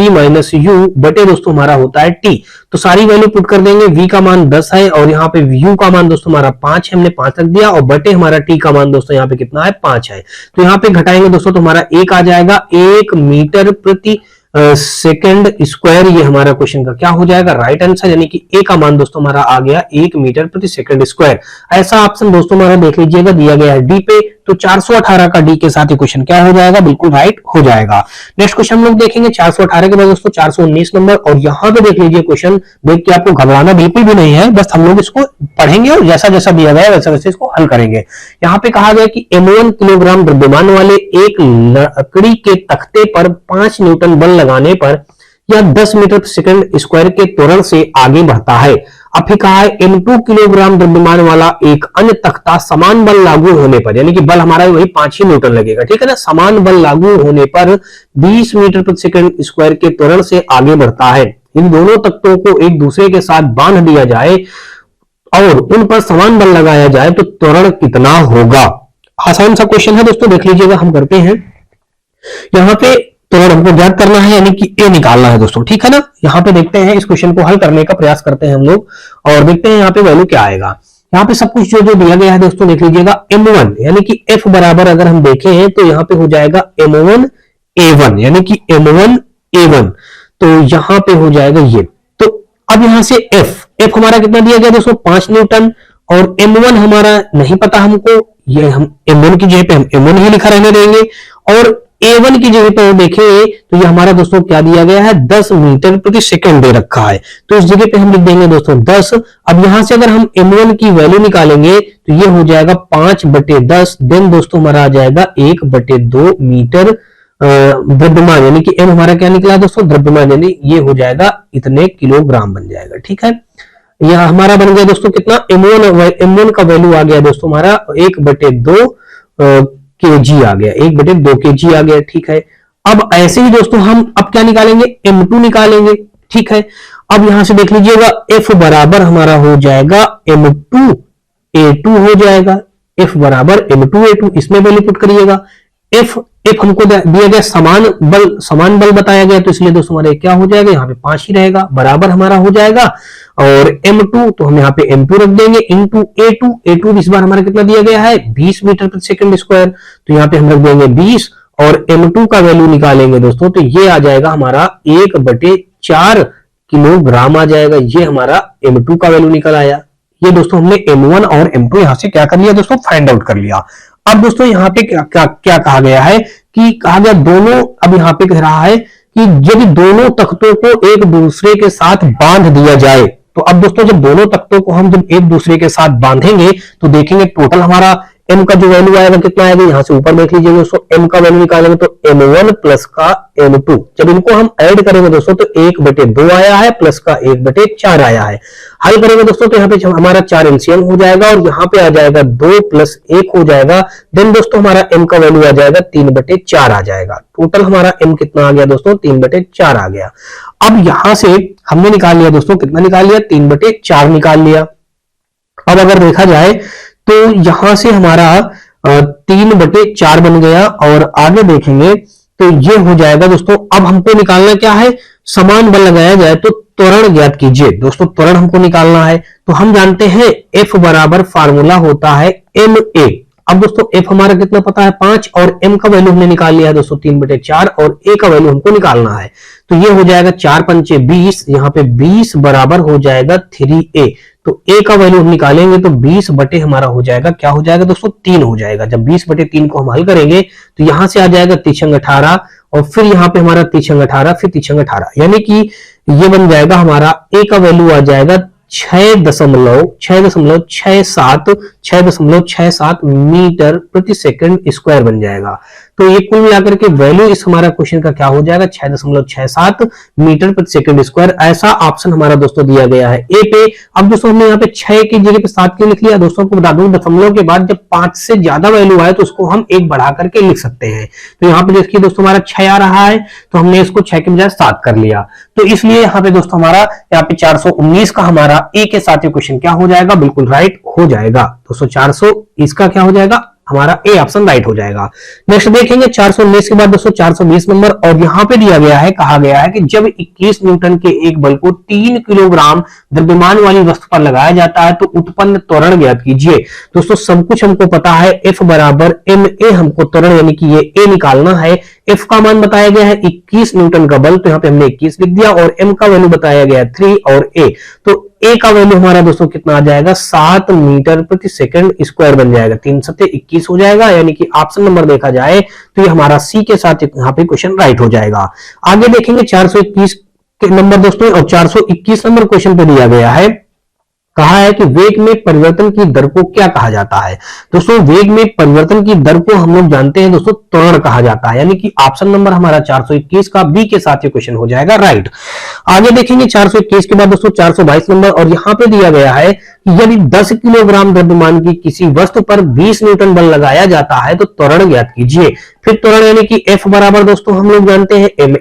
माइनस यू बटे दोस्तों हमारा होता है टी। तो सारी वैल्यू पुट कर देंगे, v का मान 10 है और यहाँ पे u का मान दोस्तों हमारा 5 है, हमने 5 रख दिया, और बटे हमारा t का मान दोस्तों यहाँ पे कितना है, 5 है। तो यहाँ पे घटाएंगे दोस्तों तो हमारा 1 आ जाएगा, 1 मीटर प्रति सेकंड स्क्वायर, ये हमारा क्वेश्चन का क्या हो जाएगा, राइट आंसर। यानी कि ए का मान दोस्तों हमारा आ गया 1 मीटर प्रति सेकंड स्क्वायर। ऐसा ऑप्शन दोस्तों हमारा देख लीजिएगा दिया गया है डी पे, तो 418 का डी के साथ ये क्वेश्चन क्या हो जाएगा, बिल्कुल राइट हो जाएगा। नेक्स्ट क्वेश्चन हम लोग देखेंगे 418 के बाद दोस्तों 419 नंबर, और यहाँ पे देख लीजिए क्वेश्चन, देख के आपको घबराना बिल्कुल भी नहीं है, बस हम लोग इसको पढ़ेंगे और जैसा जैसा दिया गया वैसा वैसे इसको हल करेंगे। यहाँ पे कहा गया कि M1 किलोग्राम द्रव्यमान वाले एक लकड़ी के तख्ते पर 5 न्यूटन बल लगाने पर यह 10 मीटर प्रति सेकंड स्क्वायर के त्वरण से आगे बढ़ता है। अब फिर कहा है M2 किलोग्राम द्रव्यमान वाला एक अन्य तख्ता समान बल लागू होने पर, यानी कि बल हमारा वही 5 ही न्यूटन लगेगा, ठीक है ना, समान बल लागू होने पर 20 मीटर प्रति सेकंड स्क्वायर के त्वरण से आगे बढ़ता है। इन दोनों तख्तों को एक दूसरे के साथ बांध दिया जाए और उन पर समान बल लगाया जाए तो त्वरण कितना होगा। आसान सा क्वेश्चन है दोस्तों, देख लीजिएगा, हम करते हैं। यहाँ पे त्वरण हमको ज्ञात करना है, यानी कि ए निकालना है दोस्तों, ठीक है ना। यहाँ पे देखते हैं, इस क्वेश्चन को हल करने का प्रयास करते हैं हम लोग और देखते हैं यहाँ पे वैल्यू क्या आएगा। यहाँ पे सब कुछ जो जो दिया गया है दोस्तों देख लीजिएगा। M1 यानी कि F बराबर अगर हम देखें तो यहाँ पे हो जाएगा M1 A1 यानी कि M1 A1, तो यहाँ पे हो जाएगा ये। तो अब यहाँ से F हमारा कितना दिया गया दोस्तों 5 न्यूटन, और M1 हमारा नहीं पता हमको, ये हम M1 की जगह पे हम M1 ही लिखा रहने देंगे, और A1 की जगह पे देखें तो ये हमारा दोस्तों क्या दिया गया है 10 मीटर प्रति सेकंड दे रखा है, तो इस जगह पे हम लिख देंगे दोस्तों 10। अब यहां से अगर हम M1 की वैल्यू निकालेंगे तो ये हो जाएगा 5/10, देन दोस्तों हमारा आ जाएगा 1/2 मीटर द्रव्यमान, यानी कि M हमारा क्या निकला दोस्तों द्रव्यमान, यानी ये हो जाएगा इतने किलोग्राम बन जाएगा। ठीक है, यह हमारा बन गया दोस्तों कितना M1 का वैल्यू आ गया दोस्तों हमारा 1/2 kg आ गया, 1/2 kg आ गया। ठीक है, अब ऐसे ही दोस्तों हम अब क्या निकालेंगे M2 निकालेंगे। ठीक है, अब यहां से देख लीजिएगा F बराबर हमारा हो जाएगा M2 A2 हो जाएगा, F बराबर M2 A2, इसमें वैल्यू पुट करिएगा। F हमको दिया गया समान बल बताया गया, तो इसलिए दोस्तों हमारे क्या हो जाएगा यहाँ पे 5 ही रहेगा, बराबर हमारा हो जाएगा, और M2 तो हम यहाँ पे M2 रख देंगे इंटू A2 इस बार हमारा कितना दिया गया है 20 मीटर प्रति सेकंड स्क्वायर, तो यहाँ पे हम रख देंगे 20, और M2 का वैल्यू निकालेंगे दोस्तों तो ये आ जाएगा हमारा 1/4 किलोग्राम आ जाएगा, ये हमारा M2 का वैल्यू निकल आया। ये दोस्तों हमने M1 और M2 यहां से क्या कर लिया दोस्तों फाइंड आउट कर लिया। अब दोस्तों यहाँ पे क्या कहा गया है कि कहा गया दोनों, अब यहाँ पे कह रहा है कि यदि दोनों तख्तों को एक दूसरे के साथ बांध दिया जाए, तो अब दोस्तों जब दोनों तख्तों को हम जब एक दूसरे के साथ बांधेंगे तो देखेंगे टोटल हमारा M का जो वैल्यू आएगा कितना आएगा, यहां से ऊपर देख लीजिए दोस्तों M का वैल्यू निकालेंगे तो M1 प्लस का M2, जब इनको हम ऐड करेंगे दोस्तों तो 1/2 आया है प्लस का 1/4 आया है। हल करेंगे दोस्तों तो यहाँ पे हमारा 4 LCM हो जाएगा, और यहाँ पे आ जाएगा 2 + 1 हो जाएगा, देन दोस्तों हमारा M का वैल्यू आ जाएगा 3/4 आ जाएगा। टोटल हमारा M कितना आ गया दोस्तों 3/4 आ गया। अब यहां से हमने निकाल लिया दोस्तों, कितना निकाल लिया 3/4 निकाल लिया। अब अगर देखा जाए तो यहां से हमारा 3/4 बन गया, और आगे देखेंगे तो ये हो जाएगा दोस्तों। अब हमको निकालना क्या है, समान बल लगाया जाए तो त्वरण ज्ञात कीजिए दोस्तों, त्वरण हमको निकालना है। तो हम जानते हैं F बराबर फार्मूला होता है ma। अब दोस्तों F हमारा कितना पता है 5, और M का वैल्यू हमने निकाल लिया है दोस्तों 3/4, और A का वैल्यू हमको निकालना है, तो ये हो जाएगा 4×5 = 20, यहाँ पे 20 बराबर हो जाएगा 3A। तो A का वैल्यू हम निकालेंगे तो 20 बटे हमारा हो जाएगा क्या हो जाएगा दोस्तों 3 हो जाएगा। जब 20/3 को हम हल करेंगे तो यहां से आ जाएगा 3×18, और फिर यहाँ पे हमारा 3×18 फिर 3×18, यानी कि ये बन जाएगा हमारा A का वैल्यू आ जाएगा 6.67 मीटर प्रति सेकंड स्क्वायर बन जाएगा। तो ये कुल मिलाकर के वैल्यू इस हमारा क्वेश्चन का क्या हो जाएगा 6.67 मीटर प्रति सेकंड स्क्वायर। ऐसा ऑप्शन हमारा दोस्तों दिया गया है ए पे। अब दोस्तों हमने यहाँ पे 6 की जगह पे 7 क्यों लिख लिया दोस्तों को बता दूं, दशमलव के बाद जब 5 से ज्यादा वैल्यू आए तो उसको हम एक बढ़ा करके लिख सकते हैं। तो यहाँ पे देखिए दोस्तों हमारा 6 आ रहा है, तो हमने इसको 6 के बजाय 7 कर लिया। तो इसलिए यहाँ पे दोस्तों हमारा यहाँ पे 419 का हमारा ए के साथ क्वेश्चन क्या हो जाएगा, बिल्कुल राइट हो जाएगा दोस्तों। 400 इसका क्या हो जाएगा, हमारा ए ऑप्शन राइट हो जाएगा। नेक्स्ट देखेंगे 419 के बाद दोस्तों 420 नंबर, और यहां पे दिया गया है, कहा गया है कि जब 21 न्यूटन के एक बल को 3 किलोग्राम द्रव्यमान वाली वस्तु पर लगाया जाता है तो उत्पन्न त्वरण ज्ञात कीजिए। दोस्तों सब कुछ हमको पता है, एफ बराबर एम ए, हमको त्वरण यानी कि ये ए निकालना है। एफ का मान बताया गया है 21 न्यूटन का बल, तो यहाँ पे हमने 21 लिख दिया, और एम का वैल्यू बताया गया 3, और ए तो ए का वैल्यू हमारा दोस्तों कितना आ जाएगा 7 मीटर प्रति सेकंड स्क्वायर बन जाएगा। 3 × 21 हो जाएगा, यानी कि ऑप्शन नंबर देखा जाए तो ये हमारा सी के साथ यहाँ पे क्वेश्चन राइट हो जाएगा। आगे देखेंगे 421 के नंबर दोस्तों, और 421 नंबर क्वेश्चन पे दिया गया है, कहा है कि वेग में परिवर्तन की दर को क्या कहा जाता है। दोस्तों वेग में परिवर्तन की दर को हम लोग जानते हैं दोस्तों त्वरण कहा जाता है, यानी कि ऑप्शन नंबर हमारा 421 का बी के साथ ये क्वेश्चन हो जाएगा राइट। आगे देखेंगे 421 के बाद दोस्तों 422 नंबर, और यहां पे दिया गया है कि यदि 10 किलोग्राम द्रव्यमान की किसी वस्तु पर 20 न्यूटन बल लगाया जाता है तो त्वरण ज्ञात कीजिए। फिर त्वरण यानी कि F बराबर दोस्तों हम लोग जानते हैं ma।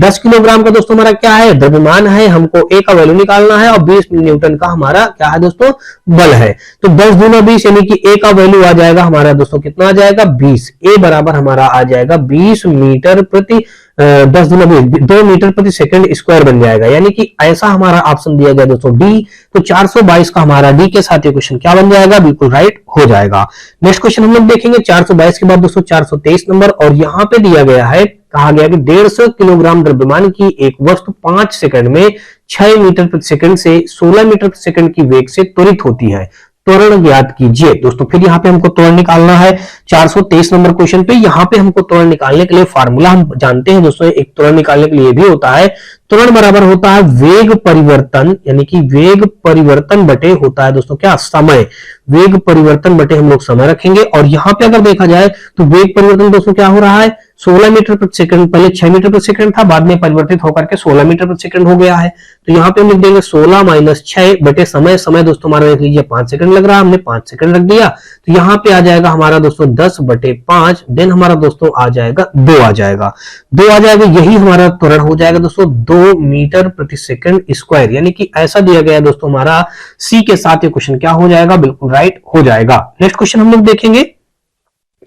10 किलोग्राम का दोस्तों हमारा क्या है, द्रव्यमान है, हमको A का वैल्यू निकालना है, और 20 न्यूटन का हमारा क्या है दोस्तों बल है। तो 10 दूना 20 यानी कि A का वैल्यू आ जाएगा हमारा दोस्तों कितना आ जाएगा 20। A बराबर हमारा आ जाएगा 20 मीटर प्रति 10 गुना 2 मीटर प्रति सेकंड स्क्वायर बन जाएगा, यानी कि ऐसा हमारा ऑप्शन दिया गया दोस्तों डी। तो 422 का हमारा डी के साथ ये क्वेश्चन क्या बन जाएगा, बिल्कुल राइट हो जाएगा। नेक्स्ट क्वेश्चन हम लोग देखेंगे 422 के बाद दोस्तों 423 नंबर, और यहां पे दिया गया है, कहा गया कि 150 किलोग्राम द्रव्यमान की एक वस्तु 5 सेकंड में 6 मीटर प्रति सेकंड से 16 मीटर प्रति सेकंड की वेग से त्वरित होती है, त्वरण ज्ञात कीजिए। दोस्तों फिर यहाँ पे हमको त्वरण निकालना है 423 नंबर क्वेश्चन पे। यहाँ पे हमको त्वरण निकालने के लिए फार्मूला हम जानते हैं दोस्तों, एक त्वरण निकालने के लिए भी होता है, त्वरण बराबर होता है वेग परिवर्तन, यानी कि वेग परिवर्तन बटे होता है दोस्तों क्या, समय। वेग परिवर्तन बटे हम लोग समय रखेंगे, और यहाँ पे अगर देखा जाए तो वेग परिवर्तन दोस्तों क्या हो रहा है, 16 मीटर प्रति सेकंड, पहले 6 मीटर प्रति सेकंड था, बाद में परिवर्तित होकर के 16 मीटर प्रति सेकंड हो गया है। तो यहाँ पे हम लिख देंगे 16 माइनस 6 बटे समय। समय दोस्तों हमारा देख लीजिए 5 सेकंड लग रहा है, हमने 5 सेकंड रख दिया, तो यहाँ पे आ जाएगा हमारा दोस्तों 10 बटे 5, देन हमारा दोस्तों आ जाएगा 2 आ जाएगा, 2 आ जाएगा, यही हमारा त्वरण हो जाएगा दोस्तों 2 मीटर प्रति सेकंड स्क्वायर, यानी कि ऐसा दिया गया दोस्तों हमारा सी के साथ ये क्वेश्चन क्या हो जाएगा, बिल्कुल राइट हो जाएगा। नेक्स्ट क्वेश्चन हम लोग देखेंगे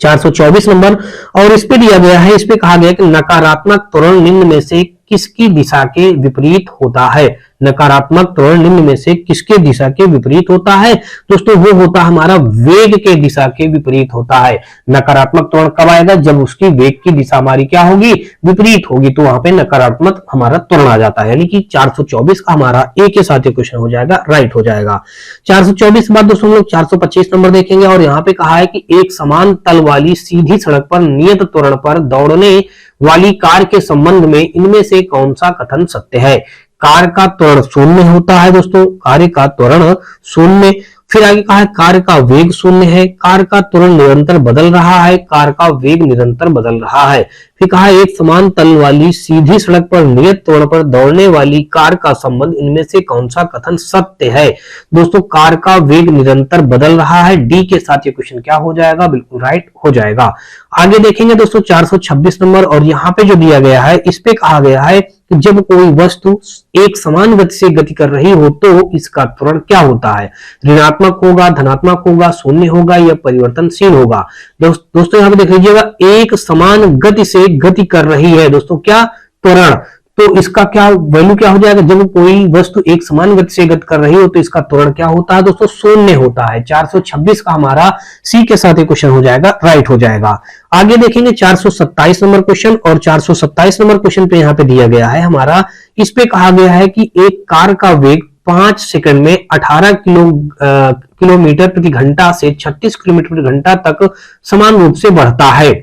424 नंबर, और इस पे दिया गया है, इस पे कहा गया कि नकारात्मक त्वरण निम्न में से किसकी दिशा के विपरीत होता है। नकारात्मक त्वरण निम्न में से किसके दिशा के विपरीत होता है दोस्तों, वो होता है हमारा वेग के दिशा के विपरीत होता है। नकारात्मक त्वरण कब आएगा, जब उसकी वेग की दिशा हमारी क्या होगी, विपरीत होगी, तो वहां पे नकारात्मक हमारा त्वरण आ जाता है, यानी कि 424 का हमारा ए के साथ ये क्वेश्चन हो जाएगा, राइट हो जाएगा। 424 के बाद दोस्तों हम लोग 425 नंबर देखेंगे, और यहाँ पे कहा है कि एक समान तल वाली सीधी सड़क पर नियत त्वरण पर दौड़ने वाली कार के संबंध में इनमें से कौन सा कथन सत्य है। कार का त्वरण शून्य होता है दोस्तों, कार्य का त्वरण शून्य। फिर आगे कहा है कार्य का वेग शून्य है, कार का त्वरण निरंतर बदल रहा है, कार का वेग निरंतर बदल रहा है। फिर कहा एक समान तल वाली सीधी सड़क पर नियत त्वरण पर दौड़ने वाली कार का संबंध इनमें से कौन सा कथन सत्य है। दोस्तों कार का वेग निरंतर बदल रहा है, डी के साथ ये क्वेश्चन क्या हो जाएगा, बिल्कुल राइट हो जाएगा। आगे देखेंगे दोस्तों 426 नंबर, और यहाँ पे जो दिया गया है, इस पे कहा गया है कि जब कोई वस्तु एक समान गति से गति कर रही हो तो इसका त्वरण क्या होता है। ऋणात्मक होगा, धनात्मक होगा, शून्य होगा, या परिवर्तनशील होगा। दोस्तों यहाँ पे देख लीजिएगा, एक समान गति से गति कर रही है दोस्तों क्या, त्वरण, तो इसका क्या वैल्यू क्या हो जाएगा, जब कोई वस्तु एक समान गति से गति कर रही हो तो इसका त्वरण क्या होता है दोस्तों, शून्य होता है। 426 का हमारा सी के साथ क्वेश्चन हो जाएगा, राइट हो जाएगा। आगे देखेंगे 427 नंबर क्वेश्चन, और 427 नंबर क्वेश्चन पे यहाँ पे दिया गया है हमारा, इस पे कहा गया है कि एक कार का वेग 5 सेकंड में 18 किलोमीटर प्रति घंटा से 36 किलोमीटर प्रति घंटा तक समान रूप से बढ़ता है।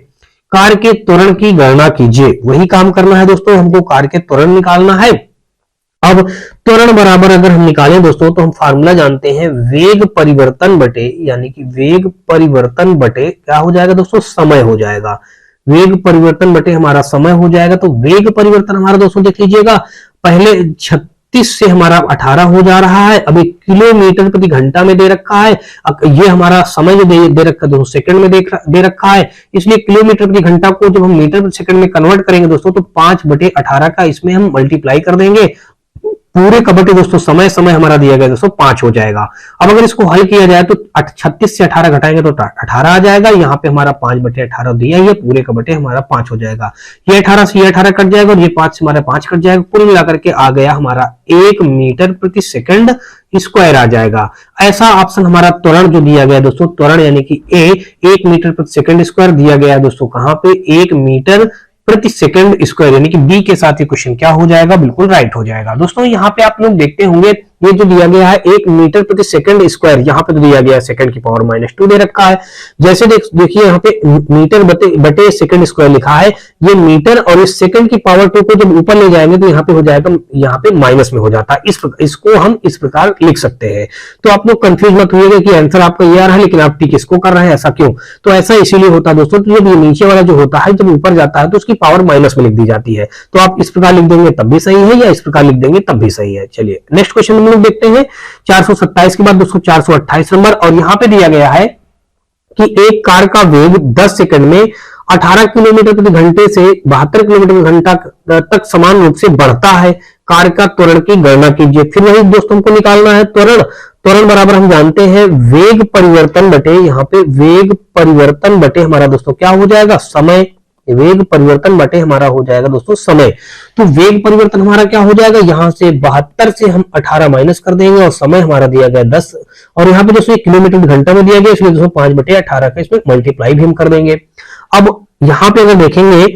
कार के त्वरण की गणना कीजिए। वही काम करना है दोस्तों, हमको कार के त्वरण निकालना है। अब त्वरण बराबर अगर हम निकालें दोस्तों, तो हम फार्मूला जानते हैं वेग परिवर्तन बटे, यानी कि वेग परिवर्तन बटे क्या हो जाएगा दोस्तों, समय हो जाएगा। वेग परिवर्तन बटे हमारा समय हो जाएगा। तो वेग परिवर्तन हमारा दोस्तों देख लीजिएगा, पहले 36 से हमारा 18 हो जा रहा है, अभी किलोमीटर प्रति घंटा में दे रखा है, ये हमारा समय जो दे रखा है दोस्तों सेकंड में दे रखा है, इसलिए किलोमीटर प्रति घंटा को जब हम मीटर प्रति सेकंड में कन्वर्ट करेंगे दोस्तों, तो 5/18 का इसमें हम मल्टीप्लाई कर देंगे, पूरे का बटे दोस्तों समय हमारा दिया गया दोस्तों 5 हो जाएगा। अब अगर इसको हल किया जाए तो 36 से 18 घटाएंगे तो 18 आ जाएगा, यहाँ पे हमारा 5/18 दिया है, पूरे का बटे हमारा 5 हो जाएगा। ये 18 से ये 18 कट जाएगा, और ये 5 से हमारा 5 कट जाएगा, कुल मिलाकर के आ गया हमारा 1 मीटर प्रति सेकंड स्क्वायर आ जाएगा। ऐसा ऑप्शन हमारा त्वरण जो दिया गया दोस्तों, त्वरण यानी कि ए 1 मीटर प्रति सेकंड स्क्वायर दिया गया दोस्तों, कहां पे 1 मीटर प्रति सेकंड स्क्वायर, यानी कि बी के साथ ये क्वेश्चन क्या हो जाएगा, बिल्कुल राइट हो जाएगा। दोस्तों यहाँ पे आप लोग देखते होंगे, ये जो दिया गया है 1 मीटर प्रति सेकंड स्क्वायर, यहाँ पे तो दिया गया है सेकंड की पावर -2 दे रखा है। जैसे देखिए यहाँ पे मीटर बटे सेकंड स्क्वायर लिखा है, ये मीटर और इस सेकंड की पावर 2 को जब ऊपर ले जाएंगे तो यहाँ पे हो जाएगा, यहाँ पे माइनस में हो जाता है। इसको हम इस प्रकार लिख सकते हैं। तो आप लोग कंफ्यूज मत होइएगा कि आंसर आपका ये आ रहा है लेकिन आप टिक इसको कर रहे हैं, ऐसा क्यों। तो ऐसा इसीलिए होता है दोस्तों, जब ये नीचे वाला जो होता है जब ऊपर जाता है तो उसकी पावर माइनस में लिख दी जाती है। तो आप इस प्रकार लिख देंगे तब भी सही है, या इस प्रकार लिख देंगे तब भी सही है। चलिए नेक्स्ट क्वेश्चन हम लोग देखते हैं 427 के बाद दोस्तों 428 नंबर, और यहां पे दिया गया है कि एक कार का वेग 10 सेकंड में 18 किलोमीटर प्रति घंटे से 72 किलोमीटर प्रति घंटा तक समान रूप से बढ़ता है। कार का त्वरण की गणना कीजिए। फिर वही दोस्तों को निकालना है त्वरण बराबर हम जानते हैं वेग परिवर्तन बटे, यहाँ पे वेग परिवर्तन बटे हमारा दोस्तों क्या हो जाएगा, समय। वेग परिवर्तन बटे हमारा हो जाएगा दोस्तों समय। तो वेग परिवर्तन हमारा क्या हो जाएगा, यहां से 72 से हम 18 माइनस कर देंगे और समय हमारा दिया गया 10 और यहाँ पे दोस्तों किलोमीटर घंटा में दिया गया, इसलिए दोस्तों 5/18 का इसमें मल्टीप्लाई भी हम कर देंगे। अब यहाँ पे अगर देखेंगे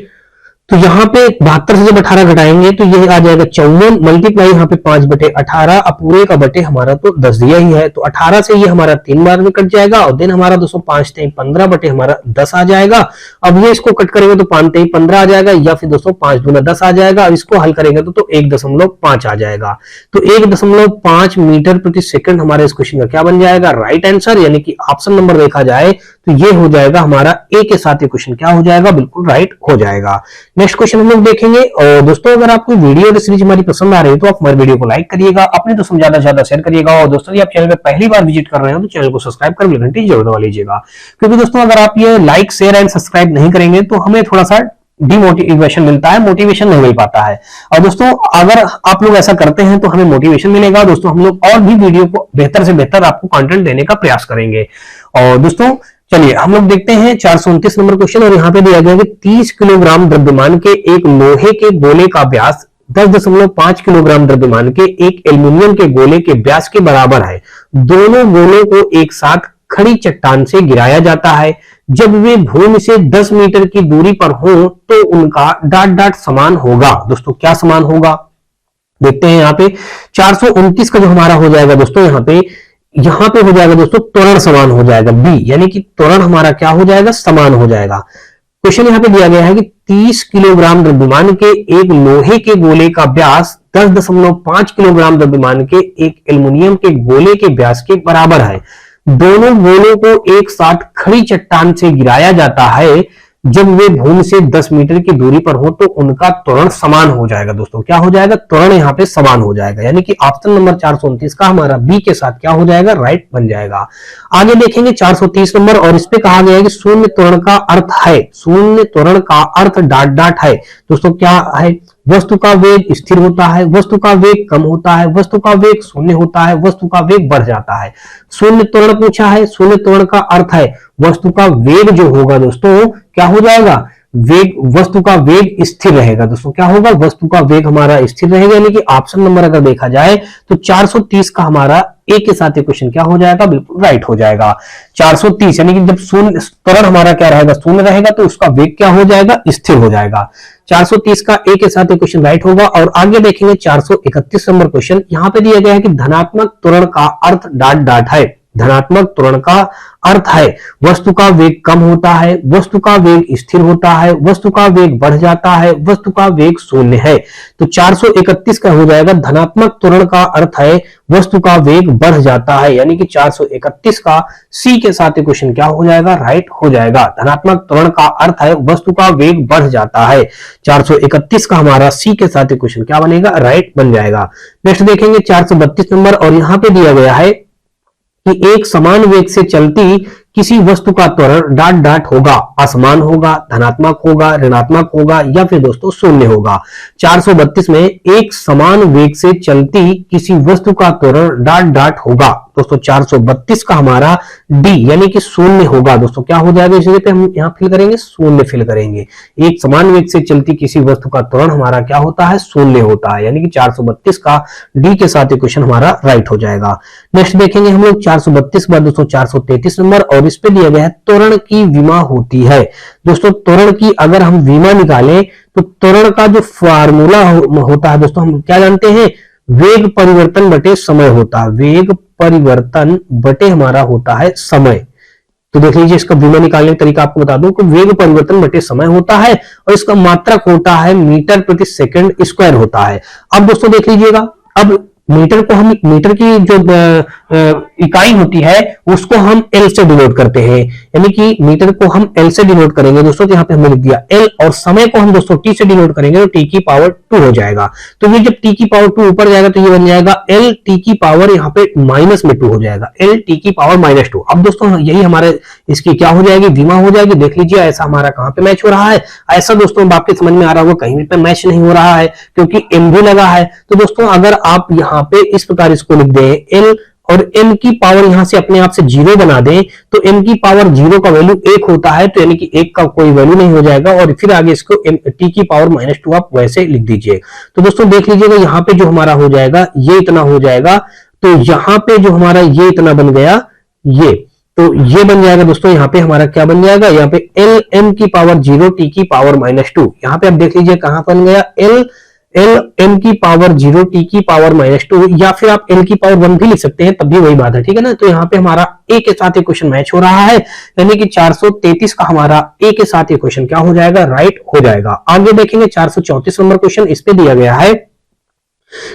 तो यहाँ पे 72 से जब 18 घटाएंगे तो ये आ जाएगा 54 मल्टीप्लाई यहाँ पे 5/18, अब पूरे का बटे हमारा तो 10 दिया ही है, तो 18 से ये हमारा 3 बार में कट जाएगा और देन हमारा दोस्तों 5 3 15 बटे हमारा 10 आ जाएगा। अब ये इसको कट करेंगे तो 5 3 15 आ जाएगा या फिर दोस्तों 5 दूना 10 आ जाएगा। अब इसको हल करेंगे तो 1.5 आ जाएगा। तो 1.5 मीटर प्रति सेकंड हमारे इस क्वेश्चन का क्या बन जाएगा, राइट आंसर, यानी कि ऑप्शन नंबर देखा जाए तो ये हो जाएगा हमारा ए के साथ ये क्वेश्चन क्या हो जाएगा, बिल्कुल राइट हो जाएगा। नेक्स्ट क्वेश्चन हम लोग देखेंगे। और दोस्तों अगर आपको वीडियो और सीरीज हमारी पसंद आ रही है तो आप हमारे वीडियो को लाइक करिएगा, अपने दोस्तों ज्यादा से ज्यादा शेयर करिएगा और दोस्तों यदि आप चैनल पे पहली बार विजिट कर रहे हो तो चैनल को सब्सक्राइब कर घंटी जरूर दबा लीजिएगा, क्योंकि दोस्तों अगर आप ये लाइक शेयर एंड सब्सक्राइब नहीं करेंगे तो हमें थोड़ा सा डिमोटिवेशन मिलता है, मोटिवेशन नहीं मिल पाता है। और दोस्तों अगर आप लोग ऐसा करते हैं तो हमें मोटिवेशन मिलेगा, दोस्तों हम लोग और भी वीडियो को बेहतर से बेहतर आपको कंटेंट देने का प्रयास करेंगे। और दोस्तों चलिए हम लोग देखते हैं 429 नंबर क्वेश्चन, और यहाँ पे दिया गया है कि 30 किलोग्राम द्रव्यमान के एक लोहे के गोले का व्यास 10.5 किलोग्राम द्रव्यमान के एक एल्यूमिनियम के गोले के व्यास के बराबर है। दोनों गोलों को एक साथ खड़ी चट्टान से गिराया जाता है। जब वे भूमि से 10 मीटर की दूरी पर हो तो उनका डाट डाट समान होगा। दोस्तों क्या समान होगा, देखते हैं यहाँ पे 429 का जो हमारा हो जाएगा दोस्तों, यहाँ पे हो जाएगा दोस्तों त्वरण समान हो जाएगा बी, यानी कि त्वरण हमारा क्या हो जाएगा, समान हो जाएगा। क्वेश्चन यहाँ पे दिया गया है कि 30 किलोग्राम द्रव्यमान के एक लोहे के गोले का व्यास 10.5 किलोग्राम द्रव्यमान के एक एल्यूमिनियम के गोले के व्यास के बराबर है। दोनों गोलों को एक साथ खड़ी चट्टान से गिराया जाता है। जब वे भूमि से 10 मीटर की दूरी पर हो तो उनका त्वरण समान हो जाएगा। दोस्तों क्या हो जाएगा, त्वरण यहाँ पे समान हो जाएगा, यानी कि ऑप्शन नंबर 429 का हमारा बी के साथ क्या हो जाएगा, राइट बन जाएगा। आगे देखेंगे 430 नंबर, और इस पे कहा गया है कि शून्य त्वरण का अर्थ है, शून्य त्वरण का अर्थ डाट डाट है। दोस्तों क्या है, वस्तु का वेग स्थिर होता है, वस्तु का वेग कम होता है, वस्तु का वेग शून्य होता है, वस्तु का वेग बढ़ जाता है। शून्य त्वरण पूछा है, शून्य त्वरण का अर्थ है वस्तु का वेग जो होगा दोस्तों क्या हो जाएगा, वेग, वस्तु का वेग स्थिर रहेगा। दोस्तों क्या होगा, वस्तु का वेग हमारा स्थिर रहेगा, यानी कि ऑप्शन नंबर अगर देखा जाए तो 430 का हमारा ए के साथ ये क्वेश्चन क्या हो जाएगा, बिल्कुल राइट हो जाएगा। 430 यानी कि जब शून्य त्वरण हमारा क्या रहेगा, शून्य रहेगा तो उसका वेग क्या हो जाएगा, स्थिर हो जाएगा। 430 का ए के साथ ये क्वेश्चन राइट होगा। और आगे देखेंगे 431 नंबर क्वेश्चन, यहाँ पे दिया गया है कि धनात्मक त्वरण का अर्थ डाट डाट है। धनात्मक त्वरण का अर्थ है वस्तु का वेग कम होता है, वस्तु का वेग स्थिर होता है, वस्तु का वेग बढ़ जाता है, वस्तु का वेग शून्य है। तो 431 का हो जाएगा धनात्मक त्वरण का अर्थ है वस्तु का वेग बढ़ जाता है, यानी कि 431 का सी के साथ ये क्वेश्चन क्या हो जाएगा, राइट हो जाएगा। धनात्मक त्वरण का अर्थ है वस्तु का वेग बढ़ जाता है, 431 का हमारा सी के साथ ये क्वेश्चन क्या बनेगा, राइट बन जाएगा। नेक्स्ट देखेंगे 432 नंबर, और यहां पे दिया गया है कि एक समान वेग से चलती किसी वस्तु का त्वरण डाट डाट होगा, असमान होगा, धनात्मक होगा, ऋणात्मक होगा या फिर दोस्तों शून्य होगा। 432 में एक समान वेग से चलती किसी वस्तु का त्वरण डाट डाट होगा। दोस्तों 432 का हमारा डी यानी कि शून्य होगा। दोस्तों क्या हो जाएगा, इस जगह पे हम यहाँ फिल करेंगे, शून्य फिल करेंगे। एक समान वेग से चलती किसी वस्तु का त्वरण हमारा क्या होता है, शून्य होता है, यानी कि 432 का डी के साथ क्वेश्चन हमारा राइट हो जाएगा। नेक्स्ट देखेंगे हम लोग 432 के बाद दोस्तों 433 नंबर, और इस पे दिया गया है त्वरण की विमा होती है। दोस्तों त्वरण की अगर हम विमा निकालें तो त्वरण का जो फार्मूला होता है दोस्तों, हम क्या जानते हैं, वेग परिवर्तन बटे समय होता है। वेग परिवर्तन बटे हमारा होता है समय। तो देख लीजिए इसका विमा निकालने का तरीका आपको बता दूं कि वेग परिवर्तन बटे समय होता है और इसका मात्रक होता है मीटर प्रति सेकंड स्क्वायर होता है। अब दोस्तों देख लीजिएगा, अब मीटर को हम, मीटर की जो इकाई होती है उसको हम एल से डिनोट करते हैं, यानी कि मीटर को हम एल से डिनोट करेंगे दोस्तों, तो यहाँ पे हमने लिख दिया एल, और समय को हम दोस्तों टी से डिनोट करेंगे तो टी की पावर 2 हो जाएगा। तो ये जब टी की पावर 2 ऊपर जाएगा तो ये बन जाएगा एल टी की पावर यहाँ पे माइनस में 2 हो जाएगा, एल टी की पावर -2। अब दोस्तों यही हमारे इसकी क्या हो जाएगी, विमा हो जाएगी। देख लीजिए ऐसा हमारा कहाँ पे मैच हो रहा है, ऐसा दोस्तों आपके समझ में आ रहा होगा, कहीं पे मैच नहीं हो रहा है क्योंकि एम भी लगा है। तो दोस्तों अगर आप यहाँ पे इस प्रकार इसको लिख दें एल और m की पावर यहां से अपने आप से 0 बना दें तो m की पावर 0 का वैल्यू 1 होता है, तो यानी कि 1 का कोई वैल्यू नहीं हो जाएगा, और फिर आगे इसको t की पावर -2 आप वैसे लिख दीजिए। तो दोस्तों देख लीजिएगा यहाँ पे जो हमारा हो जाएगा ये इतना हो जाएगा, तो यहाँ पे जो हमारा ये इतना बन गया, ये तो ये बन जाएगा दोस्तों। यहाँ पे हमारा क्या बन जाएगा, यहाँ पे एल एम की पावर 0 टी की पावर -2, यहाँ पे आप देख लीजिए कहां बन गया, एल एम की पावर 0 टी की पावर -2, या फिर आप एल की पावर 1 भी लिख सकते हैं, तब भी वही बात है, ठीक है ना। तो यहाँ पे हमारा ए के साथ क्वेश्चन मैच हो रहा है, यानी कि 433 का हमारा ए के साथ क्वेश्चन क्या हो जाएगा, राइट हो जाएगा। आगे देखेंगे 434 नंबर क्वेश्चन, इस पे दिया गया है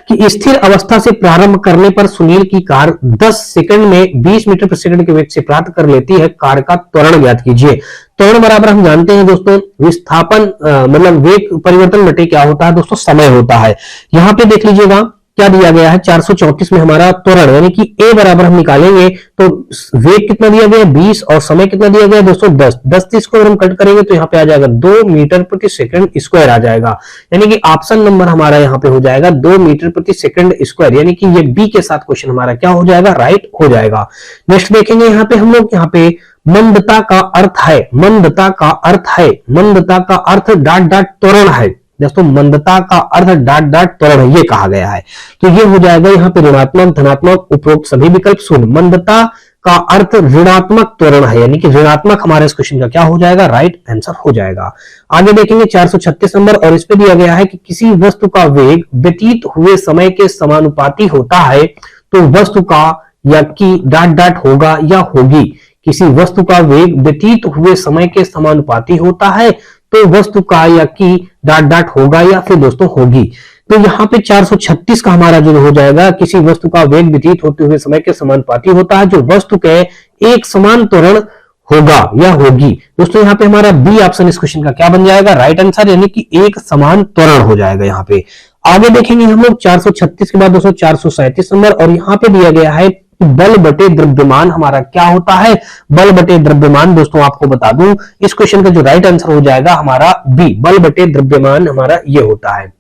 कि स्थिर अवस्था से प्रारंभ करने पर सुनील की कार 10 सेकंड में 20 मीटर प्रति सेकंड के वेग से प्राप्त कर लेती है, कार का त्वरण ज्ञात कीजिए। त्वरण बराबर हम जानते हैं दोस्तों विस्थापन मतलब वेग परिवर्तन बटे क्या होता है दोस्तों, समय होता है। यहां पे देख लीजिएगा क्या दिया गया है 434 में हमारा त्वरण, यानी कि ए बराबर हम निकालेंगे तो वेग कितना दिया गया 20 और समय कितना दिया गया दोस्तों 10 30 को अगर हम कट करेंगे तो यहाँ पे आ जाएगा 2 मीटर प्रति सेकंड स्क्वायर आ जाएगा, यानी कि ऑप्शन नंबर हमारा यहाँ पे हो जाएगा 2 मीटर प्रति सेकंड स्क्वायर, यानी कि ये बी के साथ क्वेश्चन हमारा क्या हो जाएगा, राइट हो जाएगा। नेक्स्ट देखेंगे यहाँ पे हम लोग, यहाँ पे मंदता का अर्थ है, मंदता का अर्थ है, मंदता का अर्थ डॉट डॉट त्वरण है दोस्तों, मंदता का अर्थ डॉट डॉट त्वरण है, ये कहा गया है। तो ये हो जाएगा यहाँ पे ऋणात्मक धनात्मक उपरोक्त सभी विकल्प शून्य, मंदता का अर्थ ऋणात्मक त्वरण है, यानी कि ऋणात्मक हमारे इस क्वेश्चन का क्या हो जाएगा, राइट आंसर हो जाएगा। आगे देखेंगे 436 नंबर, और इस पे दिया गया है कि किसी वस्तु का वेग व्यतीत हुए समय के समानुपाती होता है तो वस्तु का या कि डॉट डॉट होगा या होगी, किसी वस्तु का वेग व्यतीत हुए समय के समानुपाती होता है तो वस्तु का या कि डॉट डॉट होगा या फिर दोस्तों होगी। तो यहाँ पे 436 का हमारा जो हो जाएगा, किसी वस्तु का वेग व्यतीत होते हुए समय के समानुपाती होता है जो वस्तु के एक समान त्वरण होगा या होगी। दोस्तों यहाँ पे हमारा बी ऑप्शन इस क्वेश्चन का क्या बन जाएगा, राइट आंसर, यानी कि एक समान त्वरण हो जाएगा यहाँ पे। आगे देखेंगे हम लोग 436 के बाद दोस्तों 437 नंबर, और यहाँ पे दिया गया है बल बटे द्रव्यमान हमारा क्या होता है, बल बटे द्रव्यमान। दोस्तों आपको बता दूं इस क्वेश्चन का जो राइट आंसर हो जाएगा हमारा बी, बल बटे द्रव्यमान हमारा ये होता है।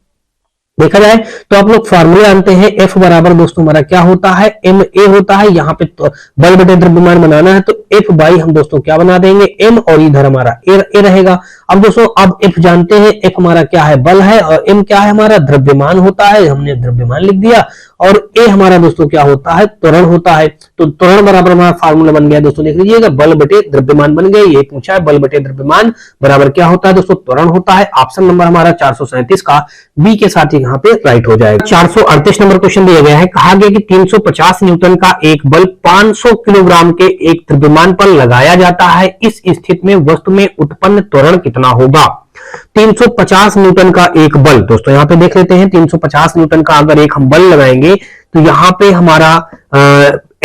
देखा जाए तो आप लोग फार्मूला जानते हैं, F बराबर दोस्तों हमारा क्या होता है, ma होता है। यहाँ पे तो बल बटे द्रव्यमान बनाना है तो F बाई हम दोस्तों क्या बना देंगे m, और इधर हमारा a रहेगा। अब दोस्तों अब F जानते हैं, F हमारा क्या है, बल है, और m क्या है हमारा द्रव्यमान होता है, हमने द्रव्यमान लिख दिया, और a हमारा दोस्तों क्या होता है, त्वरण होता है। तो त्वरण बराबर हमारा फार्मूला बन गया दोस्तों, देख लीजिएगा बल बटे द्रव्यमान बन गया, ये पूछा है बल बटे द्रव्यमान बराबर क्या होता है दोस्तों, त्वरण होता है। ऑप्शन नंबर हमारा 437 का बी के साथ यहाँ पे राइट हो जाएगा। 438 नंबर क्वेश्चन दिया गया है, कहा गया कि 350 न्यूटन का एक बल 500 किलोग्राम के एक द्रव्यमान पर लगाया जाता है, इस स्थिति में वस्तु में उत्पन्न त्वरण कितना होगा। 350 न्यूटन का एक बल, दोस्तों यहाँ पे देख लेते हैं 350 न्यूटन का अगर एक हम बल लगाएंगे तो यहाँ पे हमारा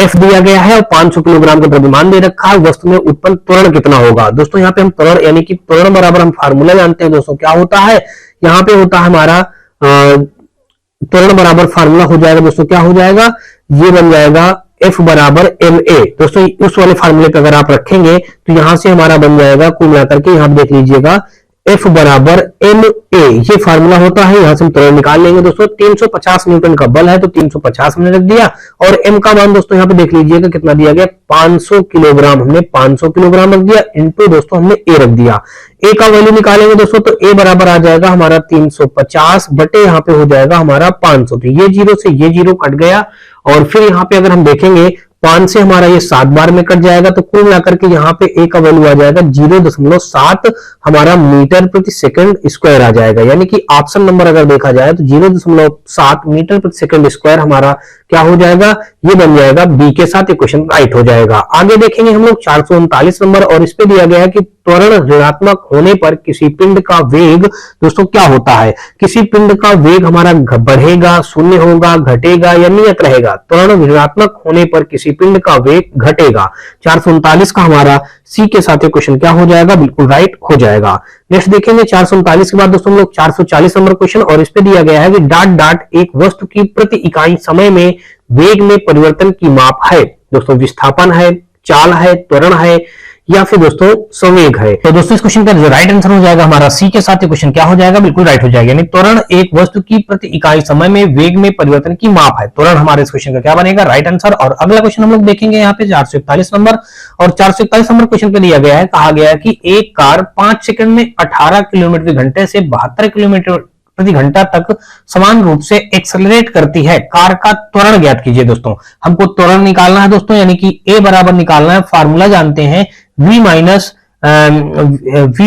F दिया गया है और 500 किलोग्राम का द्रव्यमान दे रखा है, वस्तु में उत्पन्न त्वरण कितना होगा। दोस्तों यहाँ पे हम त्वरण यानी कि त्वरण बराबर हम फार्मूला जानते हैं दोस्तों, क्या होता है यहाँ पे होता है हमारा त्वरण बराबर फार्मूला हो जाएगा दोस्तों, क्या हो जाएगा, ये बन जाएगा F बराबर ma। दोस्तों उस वाले फार्मूले पे अगर आप रखेंगे तो यहां से हमारा बन जाएगा कुल मिलाकर के, यहां देख लीजिएगा F बराबर ma, ये फार्मूला होता है, यहां से हम त्वरण निकाल लेंगे दोस्तों। 350 न्यूटन का बल है तो 350 हमने रख दिया, और m का मान दोस्तों यहाँ पे देख लीजिएगा कितना दिया गया 500 किलोग्राम, हमने 500 किलोग्राम रख दिया, इनटू दोस्तों हमने a रख दिया। a का वैल्यू निकालेंगे दोस्तों तो a बराबर आ जाएगा हमारा 350 बटे यहाँ पे हो जाएगा हमारा 500, तो ये जीरो से ये जीरो कट गया, और फिर यहाँ पे अगर हम देखेंगे 5 से हमारा ये 7 बार में कट जाएगा, तो कुल मिलाकर के यहाँ पे a का वैल्यू आ जाएगा 0.7 हमारा मीटर प्रति सेकंड स्क्वायर आ जाएगा, यानी कि ऑप्शन नंबर अगर देखा जाए तो 0.7 मीटर प्रति सेकंड स्क्वायर हमारा क्या हो जाएगा, ये बन जाएगा बी के साथ ये क्वेश्चन राइट हो जाएगा। आगे देखेंगे हम लोग 439 नंबर, और इस पे दिया गया है कि त्वरण ऋणात्मक होने पर किसी पिंड का वेग दोस्तों क्या होता है, किसी पिंड का वेग हमारा बढ़ेगा, शून्य होगा, घटेगा या नियत रहेगा। त्वरण ऋणात्मक होने पर किसी पिंड का वेग घटेगा। 439 का हमारा सी के साथ क्वेश्चन क्या हो जाएगा, बिल्कुल राइट हो जाएगा। नेक्स्ट देखेंगे 439 के बाद दोस्तों हम लोग 440 नंबर क्वेश्चन, और इस पे दिया गया है कि डॉट डॉट एक वस्तु की प्रति इकाई समय में वेग में परिवर्तन की माप है। दोस्तों विस्थापन है, चाल है, त्वरण है, या फिर दोस्तों संवेग है। तो दोस्तों इस क्वेश्चन का जो राइट आंसर हो जाएगा हमारा सी के साथ ये क्वेश्चन क्या हो जाएगा, बिल्कुल राइट हो जाएगा। यानी त्वरण एक वस्तु की प्रति इकाई समय में वेग में परिवर्तन की माप है। त्वरण हमारे इस क्वेश्चन का क्या बनेगा, राइट आंसर। और अगला क्वेश्चन हम लोग देखेंगे यहाँ पे 441 नंबर, और 441 नंबर क्वेश्चन पे दिया गया है, कहा गया है कि एक कार 5 सेकंड में 18 किलोमीटर घंटे से 72 किलोमीटर प्रति घंटा तक समान रूप से एक्सेलरेट करती है। कार का त्वरण ज्ञात कीजिए। दोस्तों हमको त्वरण निकालना है दोस्तों, यानी कि ए बराबर निकालना है, फार्मूला जानते हैं v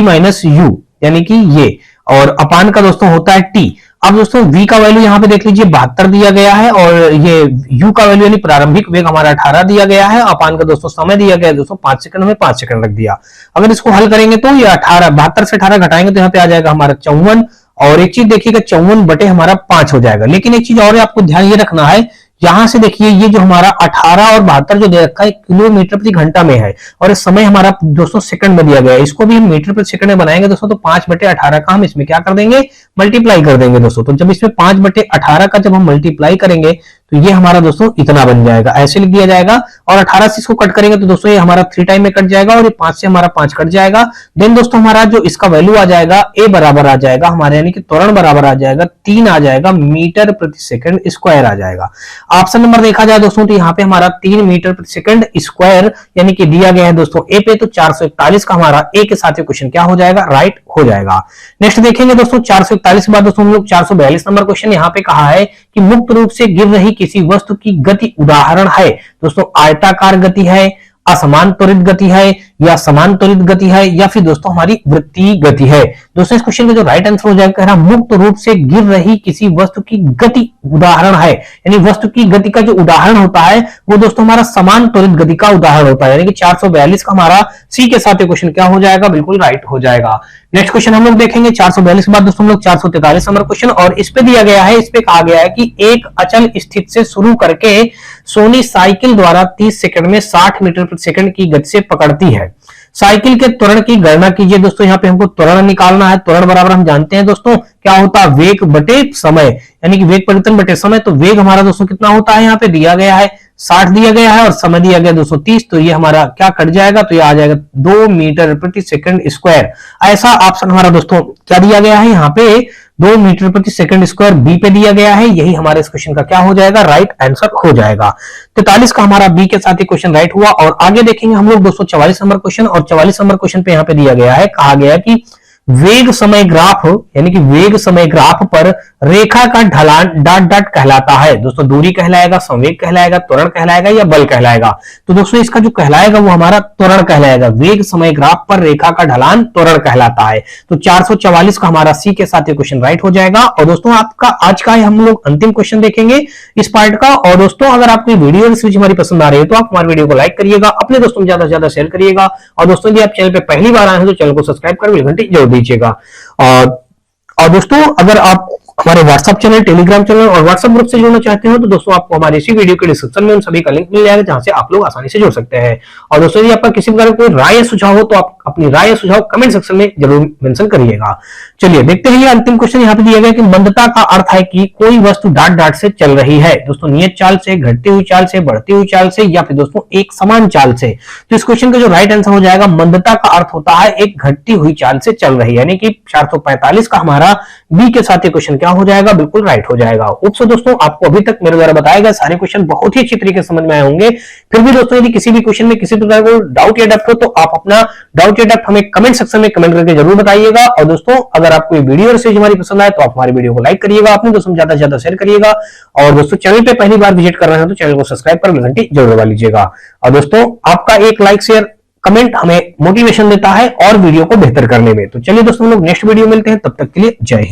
माइनस यू, यानी कि ये, और अपान का दोस्तों होता है टी। अब दोस्तों v का वैल्यू यहाँ पे देख लीजिए 72 दिया गया है, और ये u का वैल्यू यानी प्रारंभिक वेग हमारा 18 दिया गया है, अपान का दोस्तों समय दिया गया है दोस्तों 5 सेकंड में 5 सेकंड रख दिया। अगर इसको हल करेंगे तो ये 72 से 18 घटाएंगे तो यहाँ पे आ जाएगा हमारा 54, और एक चीज देखिएगा 54 बटे हमारा 5 हो जाएगा। लेकिन एक चीज और आपको ध्यान ये रखना है, यहां से देखिए ये जो हमारा 18 और 72 जो दे रखा है किलोमीटर प्रति घंटा में है, और इस समय हमारा दोस्तों सेकंड में दिया गया है। इसको भी हम मीटर प्रति सेकंड में बनाएंगे दोस्तों, तो 5 बटे 18 का हम इसमें क्या कर देंगे, मल्टीप्लाई कर देंगे दोस्तों। तो जब इसमें 5 बटे 18 का जब हम मल्टीप्लाई करेंगे तो ये हमारा दोस्तों इतना बन जाएगा, ऐसे लिख दिया जाएगा। और 18 से इसको कट करेंगे तो दोस्तों ये हमारा 3 टाइम में कट जाएगा, और ये 5 से हमारा 5 कट जाएगा। देन दोस्तों हमारा जो इसका वैल्यू आ जाएगा ए बराबर आ जाएगा हमारे, यानी कि त्वरण बराबर आ जाएगा 3 आ जाएगा मीटर प्रति सेकंड स्क्वायर आ जाएगा। ऑप्शन नंबर देखा जाए दोस्तों तो यहाँ पे हमारा 3 मीटर प्रति सेकंड स्क्वायर यानी कि दिया गया है दोस्तों ए पे, तो 441 का हमारा ए के साथ क्वेश्चन क्या हो जाएगा, राइट हो जाएगा। नेक्स्ट देखेंगे दोस्तों 441 के बाद दोस्तों हम लोग 442 नंबर क्वेश्चन, यहाँ पे कहा है कि मुक्त रूप से गिर रही किसी वस्तु की गति उदाहरण है दोस्तों आयताकार गति है, असमान त्वरित गति है, या समान त्वरित गति है, या फिर दोस्तों हमारी वृत्तीय गति है। दोस्तों इस क्वेश्चन का जो राइट आंसर हो जाएगा, कह रहा मुक्त रूप से गिर रही किसी वस्तु की गति उदाहरण है, यानी वस्तु की गति का जो उदाहरण होता है वो दोस्तों हमारा समान त्वरित गति का उदाहरण होता है। यानी कि 442 का हमारा सी के साथ क्वेश्चन क्या हो जाएगा, बिल्कुल राइट हो जाएगा। नेक्स्ट क्वेश्चन हम लोग देखेंगे 442 के बाद दोस्तों हम लोग 443 नंबर क्वेश्चन, और इस पे दिया गया है, इस पे कहा गया है कि एक अचल स्थिति से शुरू करके सोनी साइकिल द्वारा 30 सेकंड में 60 मीटर प्रति सेकंड की गति से पकड़ती है। साइकिल के त्वरण की गणना कीजिए। दोस्तों यहाँ पे हमको त्वरण निकालना है। त्वरण बराबर हम जानते हैं दोस्तों क्या होता है, वेग बटे समय, यानी कि वेग परिवर्तन बटे समय। तो वेग हमारा दोस्तों कितना होता है, यहाँ पे दिया गया है 60 दिया गया है, और समय दिया गया 230, तो ये हमारा क्या कट जाएगा, तो ये आ जाएगा 2 मीटर प्रति सेकंड स्क्वायर। ऐसा ऑप्शन हमारा दोस्तों क्या दिया गया है, यहाँ पे 2 मीटर प्रति सेकंड स्क्वायर बी पे दिया गया है। यही हमारे इस क्वेश्चन का क्या हो जाएगा, राइट आंसर हो जाएगा। 43 का हमारा बी के साथ ही क्वेश्चन राइट हुआ। और आगे देखेंगे हम लोग 244 नंबर क्वेश्चन, और 44 नंबर क्वेश्चन पे यहाँ पे दिया गया है, कहा गया कि वेग समय ग्राफ, यानी कि वेग समय ग्राफ पर रेखा का ढलान डॉट डॉट कहलाता है। दोस्तों दूरी कहलाएगा, संवेग कहलाएगा, त्वरण कहलाएगा, या बल कहलाएगा। तो दोस्तों इसका जो कहलाएगा वो हमारा त्वरण कहलाएगा। वेग समय ग्राफ पर रेखा का ढलान त्वरण कहलाता है। तो 444 का हमारा सी के साथ ये क्वेश्चन राइट हो जाएगा। और दोस्तों आपका आज का हम लोग अंतिम क्वेश्चन देखेंगे इस पार्ट का। और दोस्तों अगर आपको वीडियो सीरीज हमारी पसंद आ रही है तो आप हमारे वीडियो को लाइक करिएगा, अपने दोस्तों में ज्यादा से ज्यादा शेयर करिएगा। और दोस्तों यदि आप चैनल पे पहली बार आए हैं तो चैनल को सब्सक्राइब कर बेल घंटी जरूर दीजिएगा। और दोस्तों अगर आप हमारे व्हाट्सएप चैनल, टेलीग्राम चैनल और व्हाट्सएप ग्रुप से जुड़ना चाहते हो तो दोस्तों आपको हमारे इसी वीडियो के डिस्क्रिप्शन में उन सभी का लिंक मिल जाएगा, जहां से आप लोग आसानी से जुड़ सकते हैं। और दोस्तों यदि आपका किसी प्रकार कोई राय या सुझाव हो तो आप अपनी राय या सुझाव कमेंट सेक्शन में जरूर मेंशन करिएगा। चलिए देखते हैं ये अंतिम क्वेश्चन यहाँ पे दिया गया कि मंदता का अर्थ है कि कोई वस्तु डाट डाट से चल रही है। दोस्तों नियत चाल से, घटती हुई चाल से, बढ़ती हुई चाल से, या फिर दोस्तों एक समान चाल से। तो इस क्वेश्चन का जो राइट आंसर हो जाएगा, मंदता का अर्थ होता है एक घटती हुई चाल से चल रही है। यानी कि 445 का हमारा बी के साथ ये क्वेश्चन क्या हो जाएगा, बिल्कुल राइट हो जाएगा। उपसो दोस्तों आपको अभी तक मेरे द्वारा बताए गए सारे क्वेश्चन बहुत ही अच्छी तरीके से समझ में आए होंगे। फिर भी दोस्तों यदि किसी भी क्वेश्चन में किसी प्रकार को डाउट या डप्ट हो तो आप अपना डाउट या डप्ट हमें कमेंट सेक्शन में कमेंट करके जरूर बताइएगा। और दोस्तों अगर आपको ये वीडियो और सीरीज हमारी पसंद आए तो आप हमारी वीडियो को लाइक करिएगा, अपने दोस्तों में ज्यादा से ज्यादा शेयर करिएगा। और दोस्तों चैनल पे पहली बार विजिट कर रहे हैं तो चैनल को सब्सक्राइब कर घंटी जरूर दबा लीजिएगा। और दोस्तों आपका एक लाइक शेयर कमेंट हमें मोटिवेशन देता है और वीडियो को बेहतर करने में। तो चलिए दोस्तों हम लोग नेक्स्ट वीडियो मिलते हैं, तब तक के लिए जय हिंद।